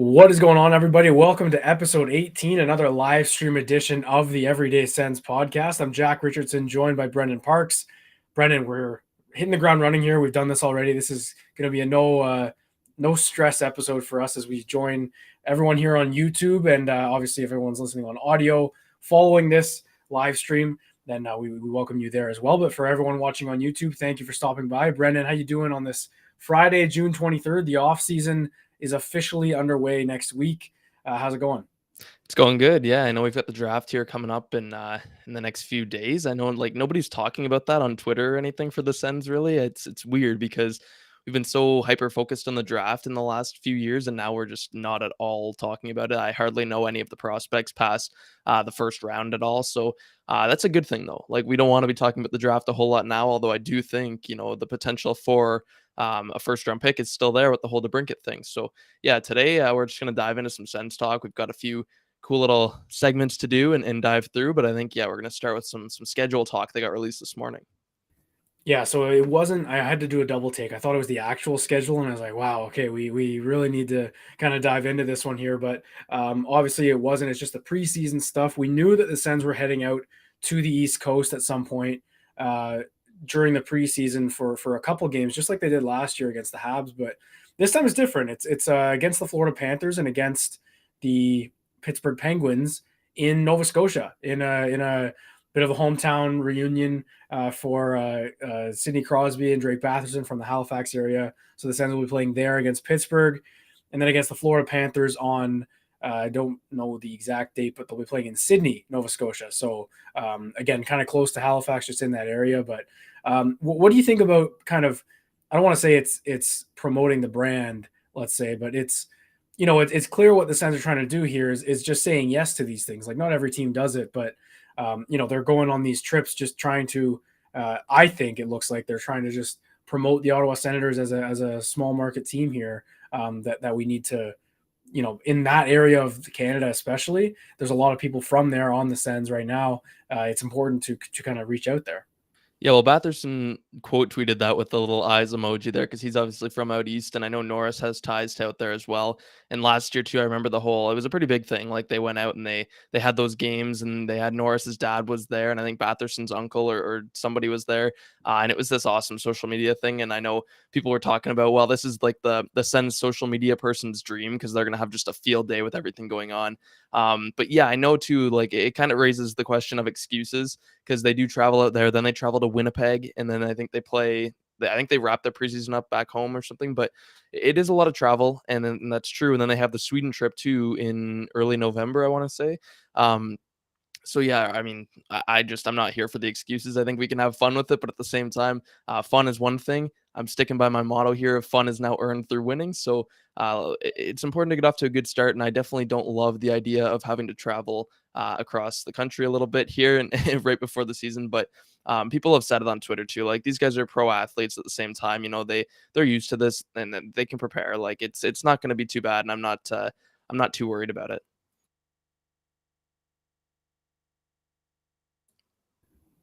What is going on, everybody? Welcome to episode 18, another live stream edition of the Everyday Sens podcast. I'm Jack Richardson, joined by Brendan Parks. Brendan, we're hitting the ground running here. We've done this already. This is going to be a no stress episode for us as we join everyone here on YouTube, and obviously if everyone's listening on audio following this live stream, then we welcome you there as well. But for everyone watching on YouTube, thank you for stopping by. Brendan, how you doing on this Friday, June 23rd? The off season is officially underway next week. How's it going? It's going good. Yeah, I know we've got the draft here coming up in the next few days. I know like nobody's talking about that on Twitter or anything for the Sens really. It's weird because we've been so hyper focused on the draft in the last few years, and now we're just not at all talking about it. I hardly know any of the prospects past the first round at all. So that's a good thing though. Like we don't want to be talking about the draft a whole lot now, although I do think, the potential for a first round pick is still there with the whole DeBrincat thing. So yeah, today we're just going to dive into some Sens talk. We've got a few cool little segments to do and dive through, but I think we're going to start with some schedule talk that got released this morning. Yeah, so it wasn't, I had to do a double take. I thought it was the actual schedule, and I was like, wow, okay, we really need to kind of dive into this one here. But obviously it wasn't. It's just the preseason stuff. We knew that the Sens were heading out to the East Coast at some point during the preseason for a couple games, just like they did last year against the Habs. But this time it's different. It's against the Florida Panthers and against the Pittsburgh Penguins in Nova Scotia in a bit of a hometown reunion for Sidney Crosby and Drake Batherson from the Halifax area. So the Sens will be playing there against Pittsburgh, and then against the Florida Panthers on I don't know the exact date, but they'll be playing in Sydney, Nova Scotia. So again, kind of close to Halifax, just in that area. But what do you think about kind of? I don't want to say it's promoting the brand, let's say, but it's it's clear what the Sens are trying to do here is just saying yes to these things. Like not every team does it, but they're going on these trips just trying to. I think it looks like they're trying to just promote the Ottawa Senators as a small market team here. That we need to, in that area of Canada especially, there's a lot of people from there on the Sens right now. It's important to kind of reach out there. Yeah, well, Batherson quote tweeted that with the little eyes emoji there because he's obviously from out east, and I know Norris has ties to out there as well. And last year too, I remember it was a pretty big thing. Like they went out and they had those games, and they had Norris's dad was there, and I think Batherson's uncle or somebody was there, and it was this awesome social media thing. And I know people were talking about, well, this is like the Sens social media person's dream because they're gonna have just a field day with everything going on. But yeah, I know too. Like it kind of raises the question of excuses because they do travel out there, then they travel to Winnipeg, and then I think they wrap their preseason up back home or something. But it is a lot of travel, and that's true. And then they have the Sweden trip too in early November, I want to say. So yeah, I mean, I'm not here for the excuses. I think we can have fun with it, but at the same time, fun is one thing. I'm sticking by my motto here of fun is now earned through winning. So it's important to get off to a good start, and I definitely don't love the idea of having to travel across the country a little bit here and right before the season. But people have said it on Twitter too. Like these guys are pro athletes at the same time. They're used to this, and they can prepare. Like it's not going to be too bad, and I'm not too worried about it.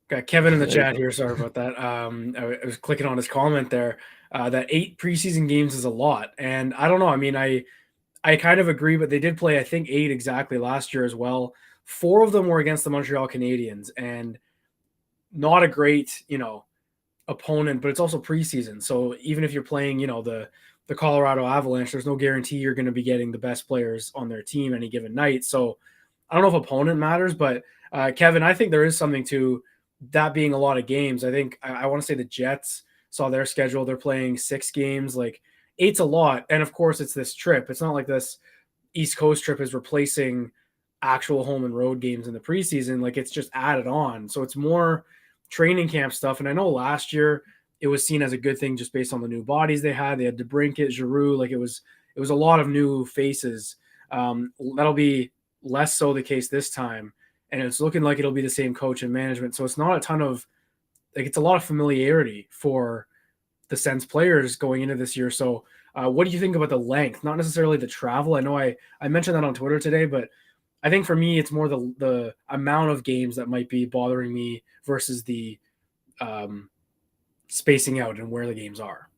Got Kevin in the chat here. Sorry about that. I was clicking on his comment there. That 8 preseason games is a lot, and I don't know. I mean, I kind of agree, but they did play, I think, 8 exactly last year as well. 4 of them were against the Montreal Canadiens, and not a great, opponent, but it's also preseason. So even if you're playing, the Colorado Avalanche, there's no guarantee you're going to be getting the best players on their team any given night. So I don't know if opponent matters, but Kevin, I think there is something to that being a lot of games. I think I want to say the Jets saw their schedule. They're playing 6 games, like 8's a lot. And of course it's this trip. It's not like this East Coast trip is replacing actual home and road games in the preseason. Like it's just added on. So it's more training camp stuff. And I know last year it was seen as a good thing just based on the new bodies they had. They had DeBrincat, Giroux. Like it was a lot of new faces. That'll be less so the case this time. And it's looking like it'll be the same coach and management. So it's not a ton of it's a lot of familiarity for the Sens players going into this year. So what do you think about the length? Not necessarily the travel. I know I mentioned that on Twitter today, but I think for me, it's more the amount of games that might be bothering me versus the spacing out and where the games are.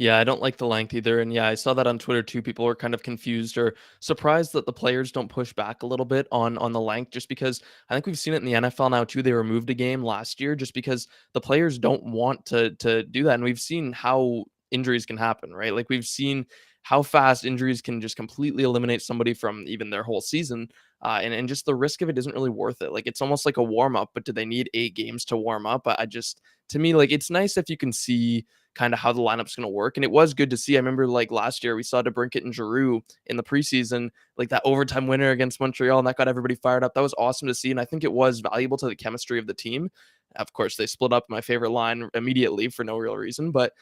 Yeah, I don't like the length either. And yeah, I saw that on Twitter too. People were kind of confused or surprised that the players don't push back a little bit on the length, just because I think we've seen it in the NFL now too. They removed a game last year just because the players don't want to do that. And we've seen how injuries can happen, right? Like we've seen how fast injuries can just completely eliminate somebody from even their whole season. And just the risk of it isn't really worth it. Like it's almost like a warm up, but do they need 8 games to warm up? I just, to me, like it's nice if you can see kind of how the lineup's going to work. And it was good to see. I remember like last year we saw DeBrincat and Giroux in the preseason, like that overtime winner against Montreal, and that got everybody fired up. That was awesome to see, and I think it was valuable to the chemistry of the team. Of course, they split up my favorite line immediately for no real reason, but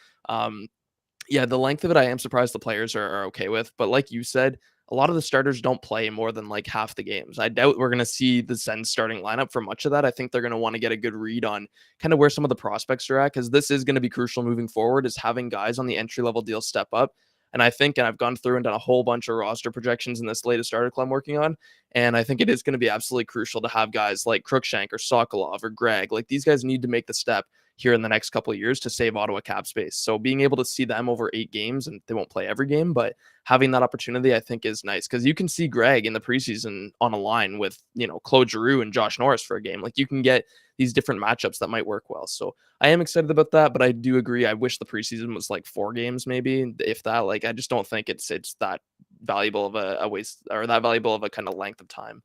yeah, the length of it, I am surprised the players are okay with. But like you said, a lot of the starters don't play more than like half the games. I doubt we're going to see the Sens starting lineup for much of that. I think they're going to want to get a good read on kind of where some of the prospects are at, because this is going to be crucial moving forward, is having guys on the entry level deal step up. And I think, and I've gone through and done a whole bunch of roster projections in this latest article I'm working on. And I think it is going to be absolutely crucial to have guys like Cruikshank or Sokolov or Greg. Like these guys need to make the step here in the next couple of years to save Ottawa cap space. So being able to see them over 8 games, and they won't play every game, but having that opportunity, I think is nice, because you can see Greg in the preseason on a line with, Claude Giroux and Josh Norris for a game. Like you can get these different matchups that might work well. So I am excited about that, but I do agree. I wish the preseason was like 4 games, maybe, if that. Like I just don't think it's that valuable of a waste, or that valuable of a kind of length of time.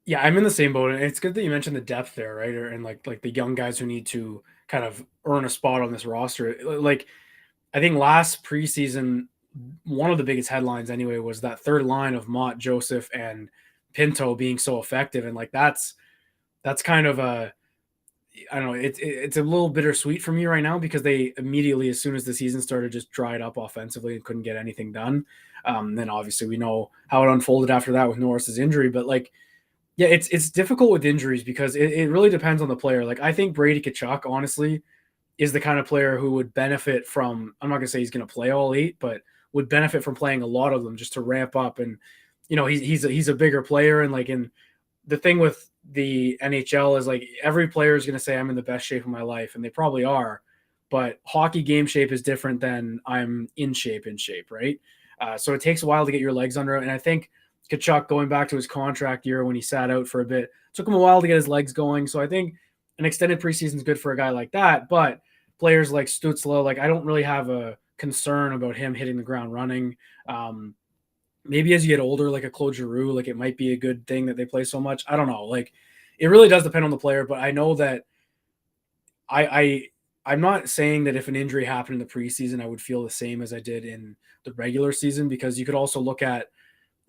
Yeah, I'm in the same boat, and it's good that you mentioned the depth there, right? And like the young guys who need to kind of earn a spot on this roster. Like I think last preseason, one of the biggest headlines anyway was that third line of Mott, Joseph, and Pinto being so effective, and like that's kind of a, I don't know, it's a little bittersweet for me right now, because they immediately, as soon as the season started, just dried up offensively and couldn't get anything done. Then obviously we know how it unfolded after that with Norris's injury, but like, yeah, it's difficult with injuries because it really depends on the player. Like I think Brady Tkachuk, honestly, is the kind of player who would benefit from, I'm not gonna say he's gonna play all 8, but would benefit from playing a lot of them just to ramp up. And he's a bigger player, and like, in the thing with the NHL is like every player is gonna say I'm in the best shape of my life, and they probably are, but hockey game shape is different than I'm in shape, right? So it takes a while to get your legs under it, and I think Kachuk, going back to his contract year when he sat out for a bit, took him a while to get his legs going. So I think an extended preseason is good for a guy like that. But players like Stützle, like I don't really have a concern about him hitting the ground running. Maybe as you get older, like a Claude Giroux, like it might be a good thing that they play so much. I don't know. Like it really does depend on the player, but I know that I'm not saying that if an injury happened in the preseason, I would feel the same as I did in the regular season, because you could also look at,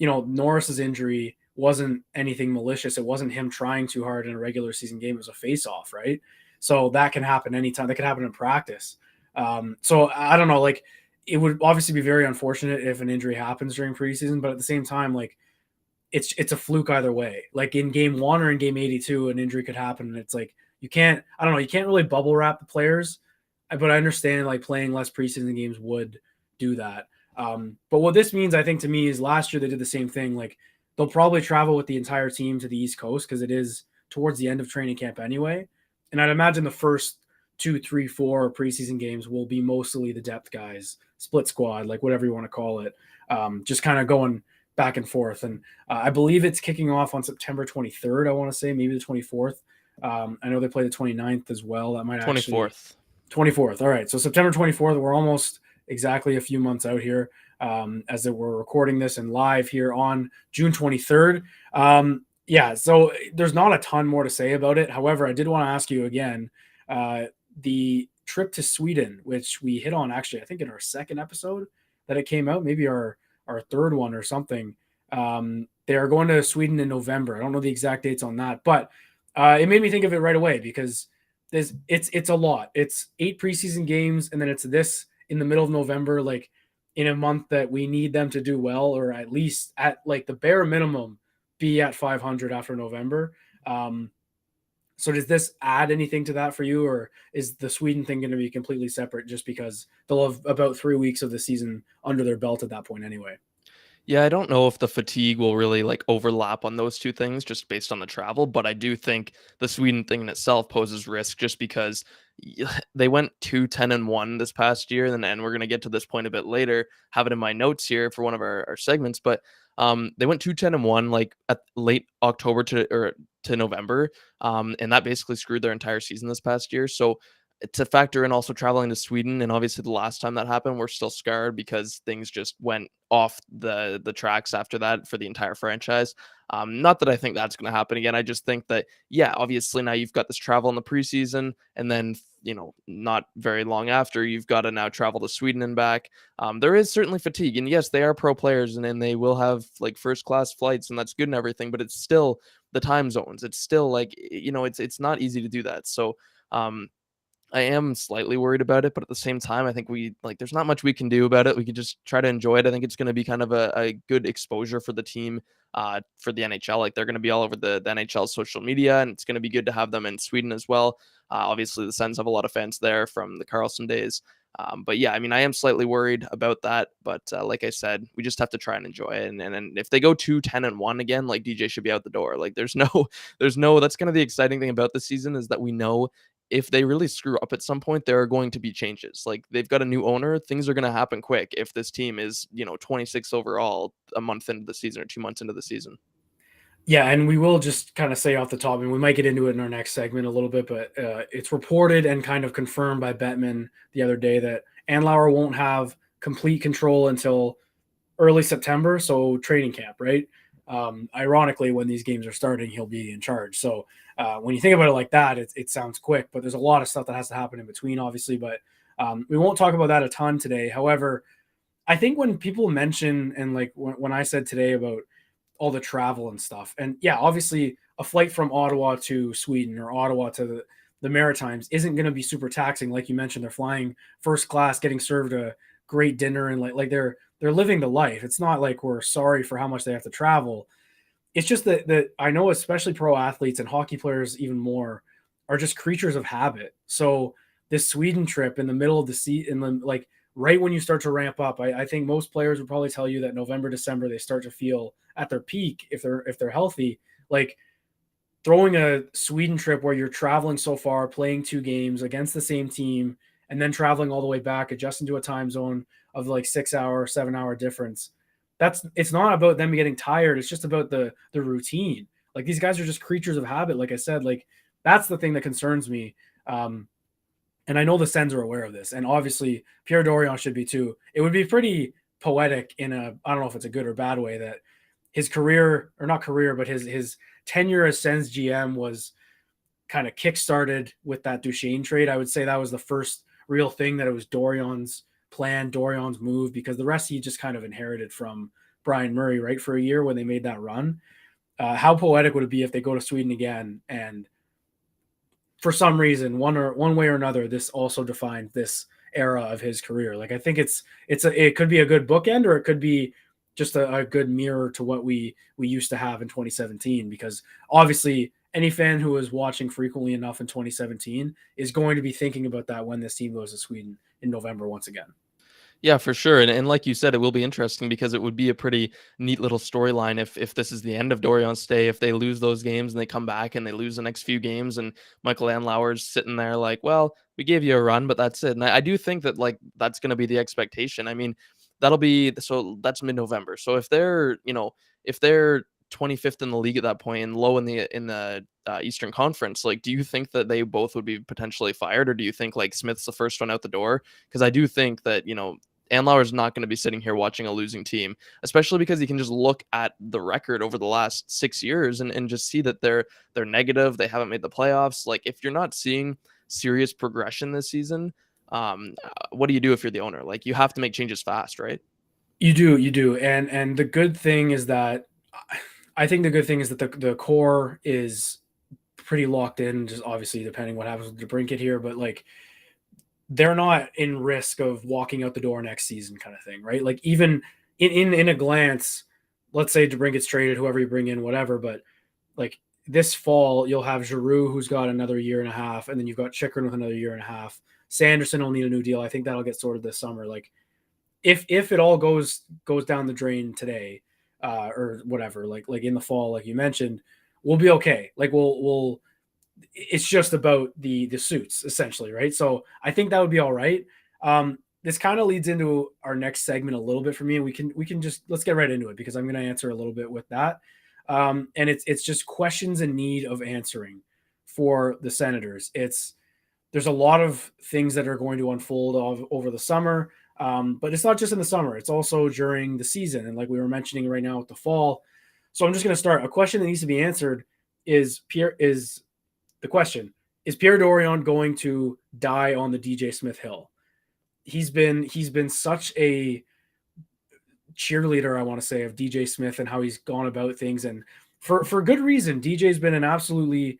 Norris's injury wasn't anything malicious. It wasn't him trying too hard in a regular season game. It was a face-off, right? So that can happen anytime. That can happen in practice. So I don't know. Like it would obviously be very unfortunate if an injury happens during preseason, but at the same time, like it's a fluke either way. Like in game 1 or in game 82, an injury could happen, and it's like you can't. I don't know. You can't really bubble wrap the players, but I understand like playing less preseason games would do that. But what this means, I think, to me, is last year they did the same thing. Like they'll probably travel with the entire team to the East Coast because it is towards the end of training camp anyway. And I'd imagine the first 2, 3, 4 preseason games will be mostly the depth guys, split squad, like whatever you want to call it, just kind of going back and forth. And I believe it's kicking off on September 23rd, I want to say, maybe the 24th. I know they play the 29th as well. That might actually 24th. 24th. All right. So September 24th, we're almost exactly a few months out here, as that we're recording this and live here on June 23rd. Yeah, so there's not a ton more to say about it. However, I did want to ask you again, the trip to Sweden, which we hit on actually, I think in our second episode that it came out, maybe our third one or something. They are going to Sweden in November. I don't know the exact dates on that, but it made me think of it right away, because it's a lot. It's 8 preseason games, and then it's this in the middle of November, like in a month that we need them to do well, or at least at like the bare minimum be at 500 after November. So does this add anything to that for you, or is the Sweden thing going to be completely separate just because they'll have about 3 weeks of the season under their belt at that point anyway? Yeah, I don't know if the fatigue will really like overlap on those two things just based on the travel, but I do think the Sweden thing in itself poses risk just because they went 2-10-1 this past year, and we're gonna get to this point a bit later. Have it in my notes here for one of our segments, but they went 2-10-1 like at late October to November, and that basically screwed their entire season this past year. So to factor in also traveling to Sweden, and obviously the last time that happened, we're still scarred because things just went off the tracks after that for the entire franchise. Not that I think that's going to happen again. I just think that yeah, obviously now you've got this travel in the preseason, and then not very long after you've got to now travel to Sweden and back. There is certainly fatigue, and yes, they are pro players, and they will have like first class flights, and that's good and everything. But it's still the time zones. It's still like it's not easy to do that. So. I am slightly worried about it, but at the same time, I think there's not much we can do about it. We can just try to enjoy it. I think it's going to be kind of a good exposure for the team, for the NHL. Like they're going to be all over the NHL social media, and it's going to be good to have them in Sweden as well. Obviously, the Sens have a lot of fans there from the Carlson days. But yeah, I mean, I am slightly worried about that. But like I said, we just have to try and enjoy it. And if they go 2-10-1 again, like DJ should be out the door. Like there's no, there's no. That's kind of the exciting thing about the season is that we know if they really screw up at some point, there are going to be changes. Like they've got a new owner, things are going to happen quick if this team is, 26 overall a month into the season or 2 months into the season. Yeah, and we will just kind of say off the top, and we might get into it in our next segment a little bit, but it's reported and kind of confirmed by Bettman the other day that Andlauer won't have complete control until early September, so training camp, right? Ironically, when these games are starting, he'll be in charge. So when you think about it like that, it sounds quick, but there's a lot of stuff that has to happen in between, obviously. But we won't talk about that a ton today. However, I think when people mention and like when I said today about all the travel and stuff, and yeah, obviously a flight from Ottawa to Sweden or Ottawa to the Maritimes isn't going to be super taxing. Like you mentioned, they're flying first class, getting served a great dinner, and like they're living the life. It's not like we're sorry for how much they have to travel. It's just that I know, especially pro athletes and hockey players, even more, are just creatures of habit. So this Sweden trip in the middle of the season, like right when you start to ramp up, I think most players would probably tell you that November, December, they start to feel at their peak if they're healthy. Like throwing a Sweden trip where you're traveling so far, playing 2 games against the same team, and then traveling all the way back, adjusting to a time zone of like 6 hour, 7 hour difference. It's not about them getting tired. It's just about the routine. Like these guys are just creatures of habit. Like I said, like that's the thing that concerns me. And I know the Sens are aware of this, and obviously Pierre Dorion should be too. It would be pretty poetic I don't know if it's a good or bad way that his career, or not career, but his tenure as Sens GM was kind of kickstarted with that Duchesne trade. I would say that was the first real thing that it was Dorion's plan, Dorion's move, because the rest he just kind of inherited from Brian Murray, right, for a year when they made that run. How poetic would it be if they go to Sweden again and for some reason, one way or another, this also defines this era of his career. Like I think it could be a good bookend, or it could be just a good mirror to what we used to have in 2017. Because obviously, any fan who was watching frequently enough in 2017 is going to be thinking about that when this team goes to Sweden in November once again. Yeah, for sure. And like you said, it will be interesting because it would be a pretty neat little storyline if this is the end of Dorion's stay, if they lose those games and they come back and they lose the next few games and Michael Andlauer's sitting there like, well, we gave you a run, but that's it. And I do think that like that's gonna be the expectation. I mean, so that's mid-November. So if they're 25th in the league at that point and low in the Eastern Conference, like do you think that they both would be potentially fired, or do you think like Smith's the first one out the door? Because I do think that Andlauer is not going to be sitting here watching a losing team, especially because he can just look at the record over the last 6 years and just see that they're negative. They haven't made the playoffs. Like if you're not seeing serious progression this season, what do you do if you're the owner? Like you have to make changes fast, right? You do, and the good thing is that I think the good thing is that the core is pretty locked in. Just obviously depending what happens with DeBrincat here, but like they're not in risk of walking out the door next season kind of thing, right? Like even in a glance, let's say DeBrin gets traded, whoever you bring in, whatever, but like this fall, you'll have Giroux who's got another year and a half, and then you've got Chikrin with another year and a half. Sanderson will need a new deal. I think that'll get sorted this summer. Like if it all goes down the drain today, or whatever, like in the fall, like you mentioned, we'll be okay. Like we'll it's just about the suits essentially, right? So I think that would be all right. This kind of leads into our next segment a little bit for me, and we can just let's get right into it because I'm going to answer a little bit with that. And it's just questions in need of answering for the Senators. There's a lot of things that are going to unfold over the summer, but it's not just in the summer; it's also during the season, and like we were mentioning right now with the fall. So I'm just going to start. A question that needs to be answered is the question: is Pierre Dorion going to die on the DJ Smith hill? He's been such a cheerleader, I want to say, of DJ Smith and how he's gone about things, and for good reason. DJ's been an absolutely,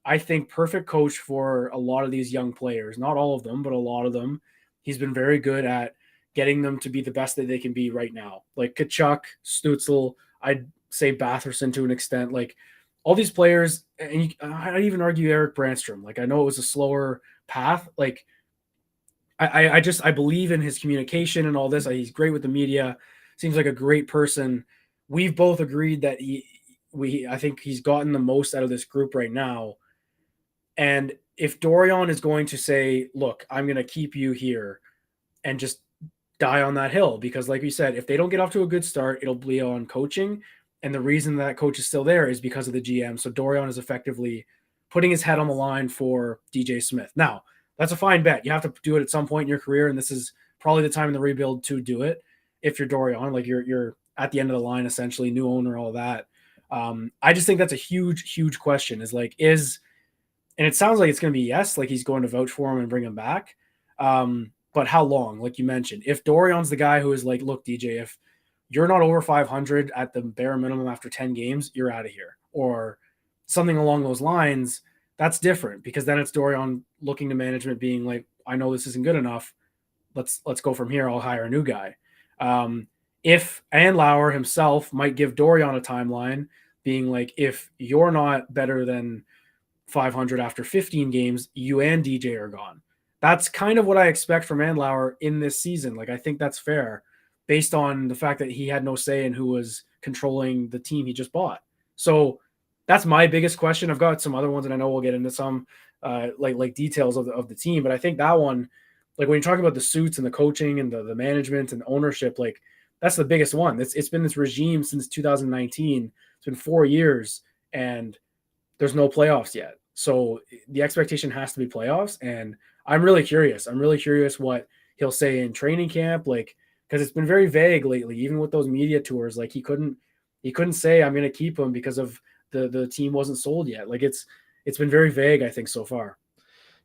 I think, perfect coach for a lot of these young players. Not all of them, but a lot of them. He's been very good at getting them to be the best that they can be right now. Like Kachuk, Stutzel, I'd say Batherson to an extent. Like all these players, and I'd even argue Eric Brandstrom. Like I know it was a slower path. Like I believe in his communication and all this. He's great with the media. Seems like a great person. We've both agreed that I think he's gotten the most out of this group right now. And if Dorion is going to say, "Look, I'm going to keep you here," and just die on that hill, because like we said, if they don't get off to a good start, it'll be on coaching. And the reason that coach is still there is because of the GM. So Dorion is effectively putting his head on the line for DJ Smith. Now, that's a fine bet. You have to do it at some point in your career, and this is probably the time in the rebuild to do it. If you're Dorion, like you're at the end of the line, essentially, new owner, all that. I just think that's a huge question. And it sounds like it's going to be yes, like he's going to vouch for him and bring him back. But how long? Like you mentioned, if Dorion's the guy who is like, look, DJ, if you're not over 500 at the bare minimum after 10 games, you're out of here, or something along those lines, that's different, because then it's Dorion looking to management being like, I know this isn't good enough. Let's go from here. I'll hire a new guy. If Andlauer himself might give Dorion a timeline, being like, if you're not better than 500 after 15 games, you and DJ are gone. That's kind of what I expect from Andlauer in this season. Like, I think that's fair based on the fact that he had no say in who was controlling the team he just bought. So that's my biggest question. I've got some other ones, and I know we'll get into some like details of the team, but I think that one, like when you're talking about the suits and the coaching and the management and the ownership, like that's the biggest one. It's been this regime since 2019. It's been 4 years, and there's no playoffs yet. So the expectation has to be playoffs. And I'm really curious. I'm really curious what he'll say in training camp, like, because it's been very vague lately, even with those media tours. Like he couldn't say I'm going to keep him because of the team wasn't sold yet. Like it's been very vague, I think, so far.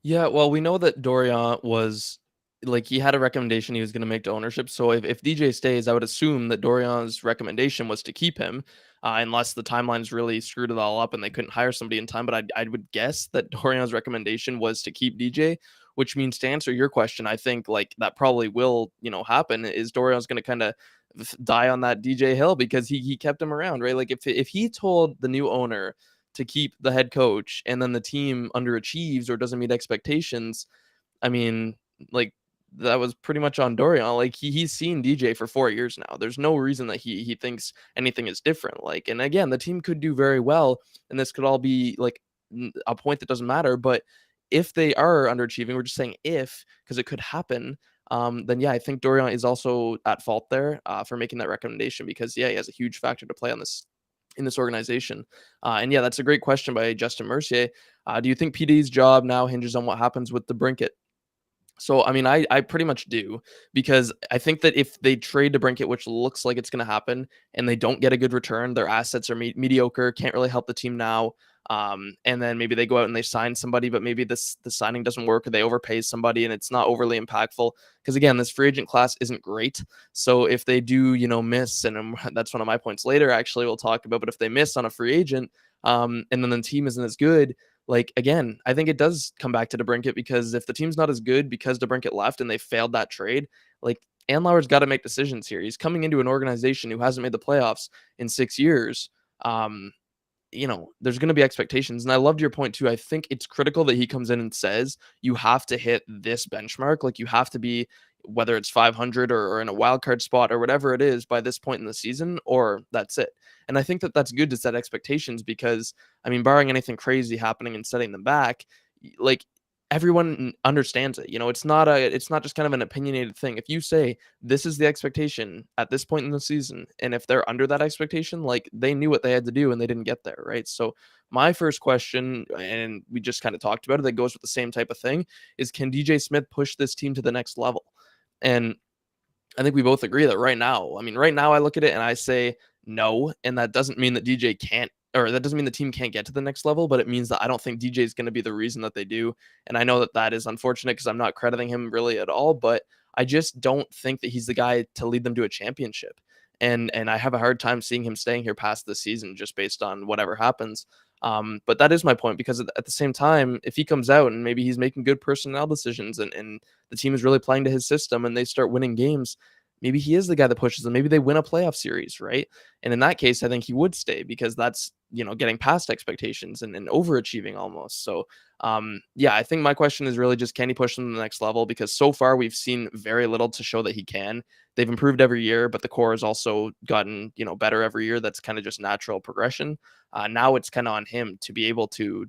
Yeah, well, we know that Dorian was like he had a recommendation he was going to make to ownership. So if DJ stays, I would assume that Dorian's recommendation was to keep him, unless the timelines really screwed it all up and they couldn't hire somebody in time. But I would guess that Dorian's recommendation was to keep DJ, which means to answer your question, I think like that probably will happen. Is Dorian's going to kind of die on that DJ hill because he kept him around, right? Like if he told the new owner to keep the head coach and then the team underachieves or doesn't meet expectations, I mean, like that was pretty much on Dorian. Like he's seen DJ for 4 years now. There's no reason that he thinks anything is different. Like, and again, the team could do very well, and this could all be like a point that doesn't matter. But if they are underachieving, we're just saying if, because it could happen. Then yeah, I think Dorian is also at fault there for making that recommendation, because yeah, he has a huge factor to play on this in this organization. And yeah, that's a great question by Justin Mercier. Do you think PD's job now hinges on what happens with DeBrincat? So, I mean, I pretty much do, because I think that if they trade DeBrincat, which looks like it's going to happen, and they don't get a good return, their assets are mediocre, can't really help the team now. And then maybe they go out and they sign somebody, but maybe the signing doesn't work, or they overpay somebody and it's not overly impactful. Because again, this free agent class isn't great. So if they do, miss, and that's one of my points later, actually, we'll talk about, but if they miss on a free agent, and then the team isn't as good, like, again, I think it does come back to DeBrincat, because if the team's not as good because DeBrincat left and they failed that trade, like Andlauer's got to make decisions here. He's coming into an organization who hasn't made the playoffs in 6 years. there's going to be expectations. And I loved your point too. I think it's critical that he comes in and says, you have to hit this benchmark. Like you have to be, whether it's 500 or in a wild card spot or whatever it is by this point in the season, or that's it. And I think that that's good to set expectations because, I mean, barring anything crazy happening and setting them back, like everyone understands it. It's not just kind of an opinionated thing. If you say this is the expectation at this point in the season, and if they're under that expectation, like they knew what they had to do and they didn't get there, right? So my first question, and we just kind of talked about it, that goes with the same type of thing, is can DJ Smith push this team to the next level? And I think we both agree that right now I look at it and I say no. And that doesn't mean that DJ can't, or that doesn't mean the team can't get to the next level, but it means that I don't think DJ is going to be the reason that they do. And I know that that is unfortunate because I'm not crediting him really at all, but I just don't think that he's the guy to lead them to a championship. And I have a hard time seeing him staying here past this season just based on whatever happens. But that is my point because at the same time, if he comes out and maybe he's making good personnel decisions and the team is really playing to his system and they start winning games, maybe he is the guy that pushes them. Maybe they win a playoff series, right? And in that case, I think he would stay because that's, getting past expectations and overachieving almost. So, yeah, I think my question is really just, can he push them to the next level? Because so far we've seen very little to show that he can. They've improved every year, but the core has also gotten, better every year. That's kind of just natural progression. Now it's kind of on him to be able to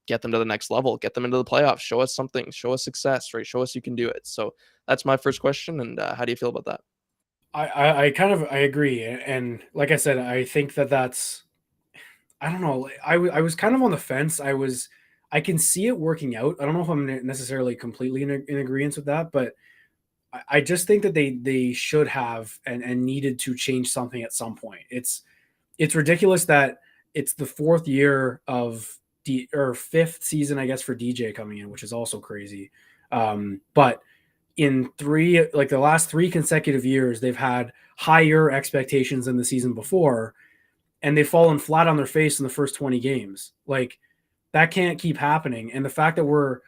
get them to the next level, get them into the playoffs, show us something, show us success, right? Show us you can do it. So that's my first question. And how do you feel about that? I agree, and like I said, I think that's, I don't know. I was kind of on the fence. I can see it working out. I don't know if I'm necessarily completely in agreement with that, but I just think that they should have and needed to change something at some point. It's ridiculous that it's the fourth year of or fifth season, I guess, for DJ coming in, which is also crazy. But in the last three consecutive years, they've had higher expectations than the season before, and they've fallen flat on their face in the first 20 games. Like, that can't keep happening. And the fact that we're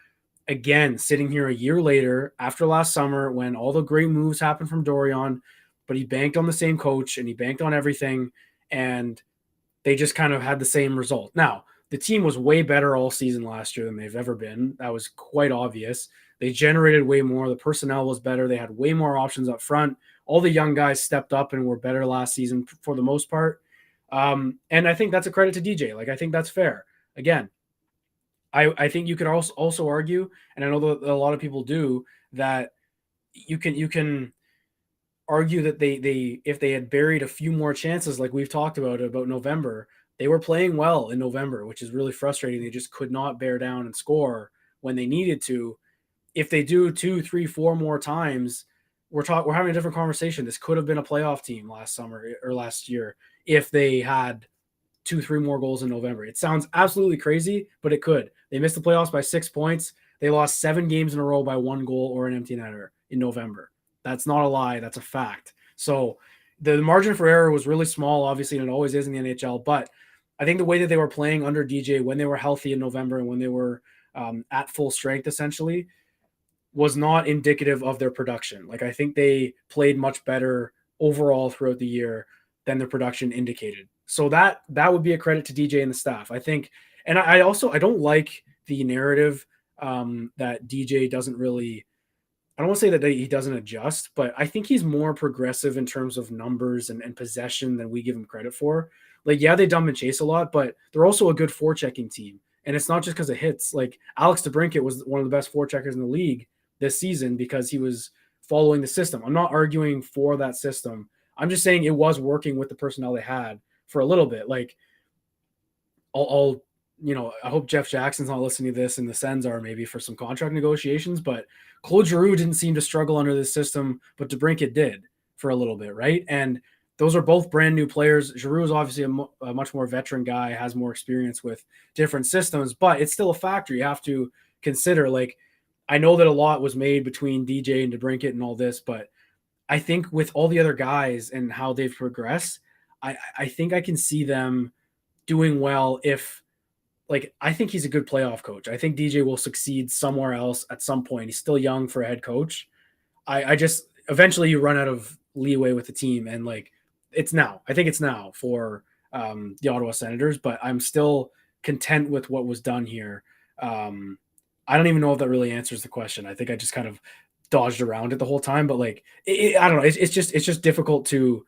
again sitting here a year later after last summer when all the great moves happened from Dorian, but he banked on the same coach and he banked on everything, and they just kind of had the same result. Now, the team was way better all season last year than they've ever been. That was quite obvious. They generated way more. The personnel was better. They had way more options up front. All the young guys stepped up and were better last season for the most part. And I think that's a credit to DJ. Like, I think that's fair. Again, I think you could also argue, and I know that a lot of people do, that you can argue that they if they had buried a few more chances, like we've talked about November, they were playing well in November, which is really frustrating. They just could not bear down and score when they needed to. If they do 2, 3, 4 more times, we're having a different conversation. This could have been a playoff team last summer or last year if they had 2, 3 more goals in November. It sounds absolutely crazy, but it could. They missed the playoffs by 6 points. They lost 7 games in a row by 1 goal or an empty netter in November. That's not a lie. That's a fact. So the margin for error was really small, obviously, and it always is in the NHL. But I think the way that they were playing under DJ when they were healthy in November and when they were at full strength, essentially, was not indicative of their production. Like, I think they played much better overall throughout the year than their production indicated. So that would be a credit to DJ and the staff, I think. And I don't like the narrative that DJ doesn't really, I don't want to say that he doesn't adjust, but I think he's more progressive in terms of numbers and possession than we give him credit for. Like, yeah, they dump and chase a lot, but they're also a good forechecking team. And it's not just because of hits. Like, Alex DeBrincat was one of the best forecheckers in the league this season because he was following the system. I'm not arguing for that system. I'm just saying it was working with the personnel they had for a little bit. Like, I'll I hope Jeff Jackson's not listening to this and the Sens are maybe for some contract negotiations, but Claude Giroux didn't seem to struggle under this system, but DeBrincat did for a little bit, right? And those are both brand new players. Giroux is obviously a much more veteran guy, has more experience with different systems, but it's still a factor you have to consider. Like, I know that a lot was made between DJ and DeBrincat and all this, but I think with all the other guys and how they've progressed, I think I can see them doing well if, like, I think he's a good playoff coach. I think DJ will succeed somewhere else at some point. He's still young for a head coach. I just, eventually you run out of leeway with the team, and like, it's now. I think it's now for the Ottawa Senators, but I'm still content with what was done here. I don't even know if that really answers the question. I think I just kind of dodged around it the whole time, but like, I don't know. It's just difficult to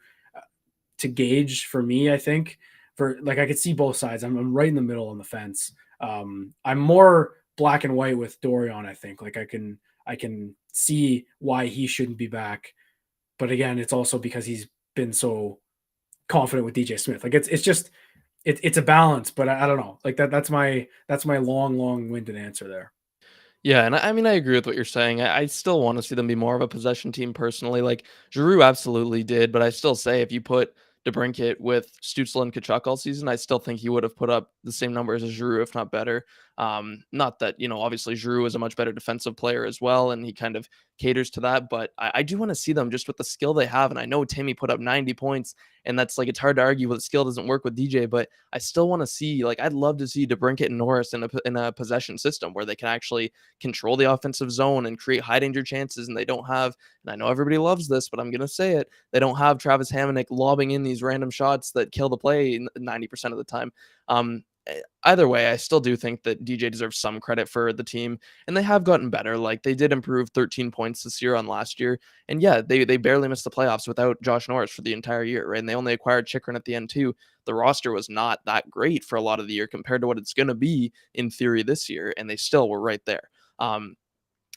gauge for me. I think for like, I could see both sides. I'm right in the middle on the fence. I'm more black and white with Dorion. I think like I can see why he shouldn't be back, but again, it's also because he's been so confident with DJ Smith. Like it's just it's a balance, but I don't know. Like that's my long-winded answer there. Yeah, and I mean, I agree with what you're saying. I still want to see them be more of a possession team personally. Like Giroux absolutely did, but I still say if you put DeBrincat with Stützle and Kachuk all season, I still think he would have put up the same numbers as Giroux, if not better. Not that, obviously Giroux is a much better defensive player as well, and he kind of caters to that, but I do want to see them just with the skill they have. And I know Timmy put up 90 points, and that's like, it's hard to argue with skill doesn't work with DJ, but I still want to see, like, I'd love to see DeBrincat and Norris in a possession system where they can actually control the offensive zone and create high danger chances. And they don't have, and I know everybody loves this, but I'm going to say it, they don't have Travis Hamonic lobbing in these random shots that kill the play 90% of the time. Either way, I still do think that DJ deserves some credit for the team, and they have gotten better. Like they did improve 13 points this year on last year, and yeah, they barely missed the playoffs without Josh Norris for the entire year, right? And they only acquired Chikrin at the end too. The roster was not that great for a lot of the year compared to what it's going to be in theory this year, and they still were right there.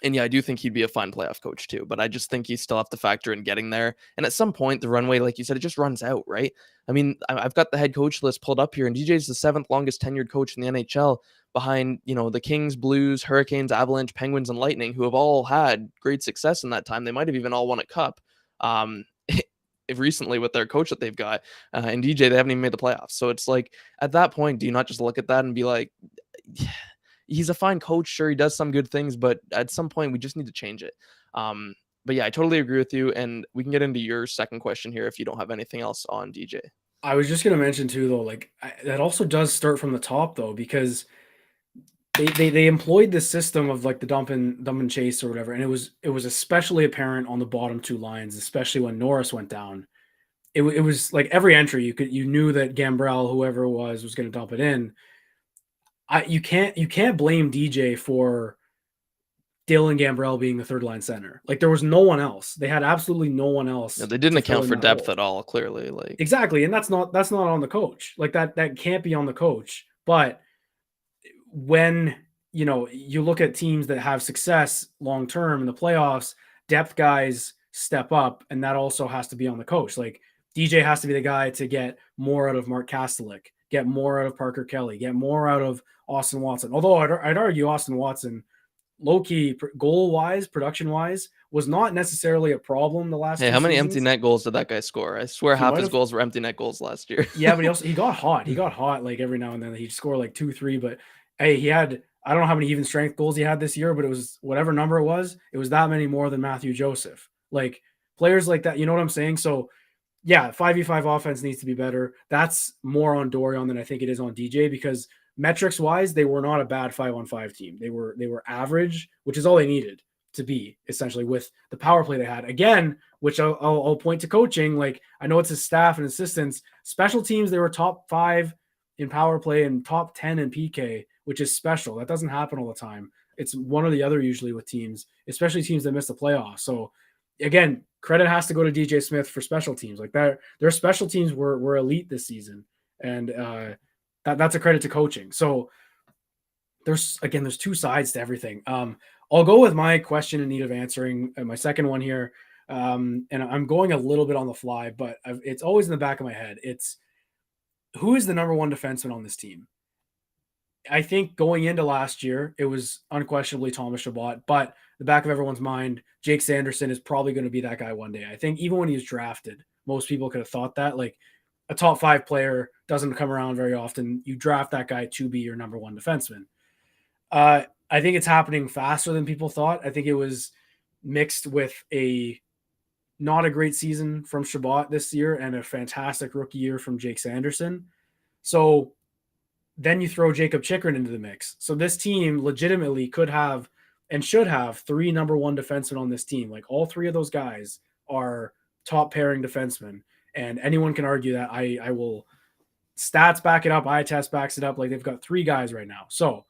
And yeah, I do think he'd be a fine playoff coach too, but I just think you still have to factor in getting there. And at some point, the runway, like you said, it just runs out, right? I mean, I've got the head coach list pulled up here, and DJ's the 7th longest tenured coach in the NHL behind, the Kings, Blues, Hurricanes, Avalanche, Penguins, and Lightning, who have all had great success in that time. They might have even all won a cup. If recently with their coach that they've got, and DJ, they haven't even made the playoffs. So it's like, at that point, do you not just look at that and be like, yeah, he's a fine coach. Sure, he does some good things, but at some point we just need to change it. But yeah, I totally agree with you. And we can get into your second question here if you don't have anything else on DJ. I was just going to mention too, though, like that also does start from the top though, because they employed this system of like the dump and chase or whatever, and it was especially apparent on the bottom two lines, especially when Norris went down. It was like every entry you knew that Gambrell, whoever it was going to dump it in. You can't blame DJ for Dylan Gambrell being the third line center. Like there was no one else. They had absolutely no one else. No, they didn't account for depth at all, clearly. Like exactly, and that's not on the coach. Like that can't be on the coach. But when you look at teams that have success long term in the playoffs, depth guys step up, and that also has to be on the coach. Like DJ has to be the guy to get more out of Mark Kastelik, get more out of Parker Kelly, get more out of Austin Watson. Although I'd argue Austin Watson, low-key, goal-wise, production-wise, was not necessarily a problem the last 2 how many seasons. empty net goals did that guy score? I swear half his goals were empty net goals last year. Yeah, but he got hot. He got hot like every now and then. He'd score like 2-3, but hey, he had, I don't know how many even strength goals he had this year, but it was whatever number it was that many more than Matthew Joseph. Like players like that, you know what I'm saying? So yeah, 5v5 offense needs to be better. That's more on Dorion than I think it is on DJ, because metrics wise, they were not a bad 5-on-5 team. They were average, which is all they needed to be essentially with the power play they had. Again, which I'll point to coaching. Like I know it's his staff and assistants. Special teams, they were top 5 in power play and top 10 in PK, which is special. That doesn't happen all the time. It's one or the other usually with teams, especially teams that miss the playoffs. So again, credit has to go to DJ Smith for special teams. Like that, their special teams were elite this season, and that's a credit to coaching. So there's 2 sides to everything. I'll go with my question in need of answering, my second one here, and I'm going a little bit on the fly, but it's always in the back of my head. It's who is the number 1 defenseman on this team? I think going into last year, it was unquestionably Thomas Chabot, but the back of everyone's mind, Jake Sanderson is probably going to be that guy one day. I think even when he was drafted, most people could have thought that. Like a top 5 player doesn't come around very often. You draft that guy to be your number 1 defenseman. I think it's happening faster than people thought. I think it was mixed with not a great season from Chabot this year and a fantastic rookie year from Jake Sanderson. So then you throw Jacob Chikrin into the mix. So this team legitimately could have and should have 3 number 1 defensemen on this team. Like all 3 of those guys are top pairing defensemen. And anyone can argue that. I will stats back it up, eye test backs it up. Like they've got 3 guys right now. So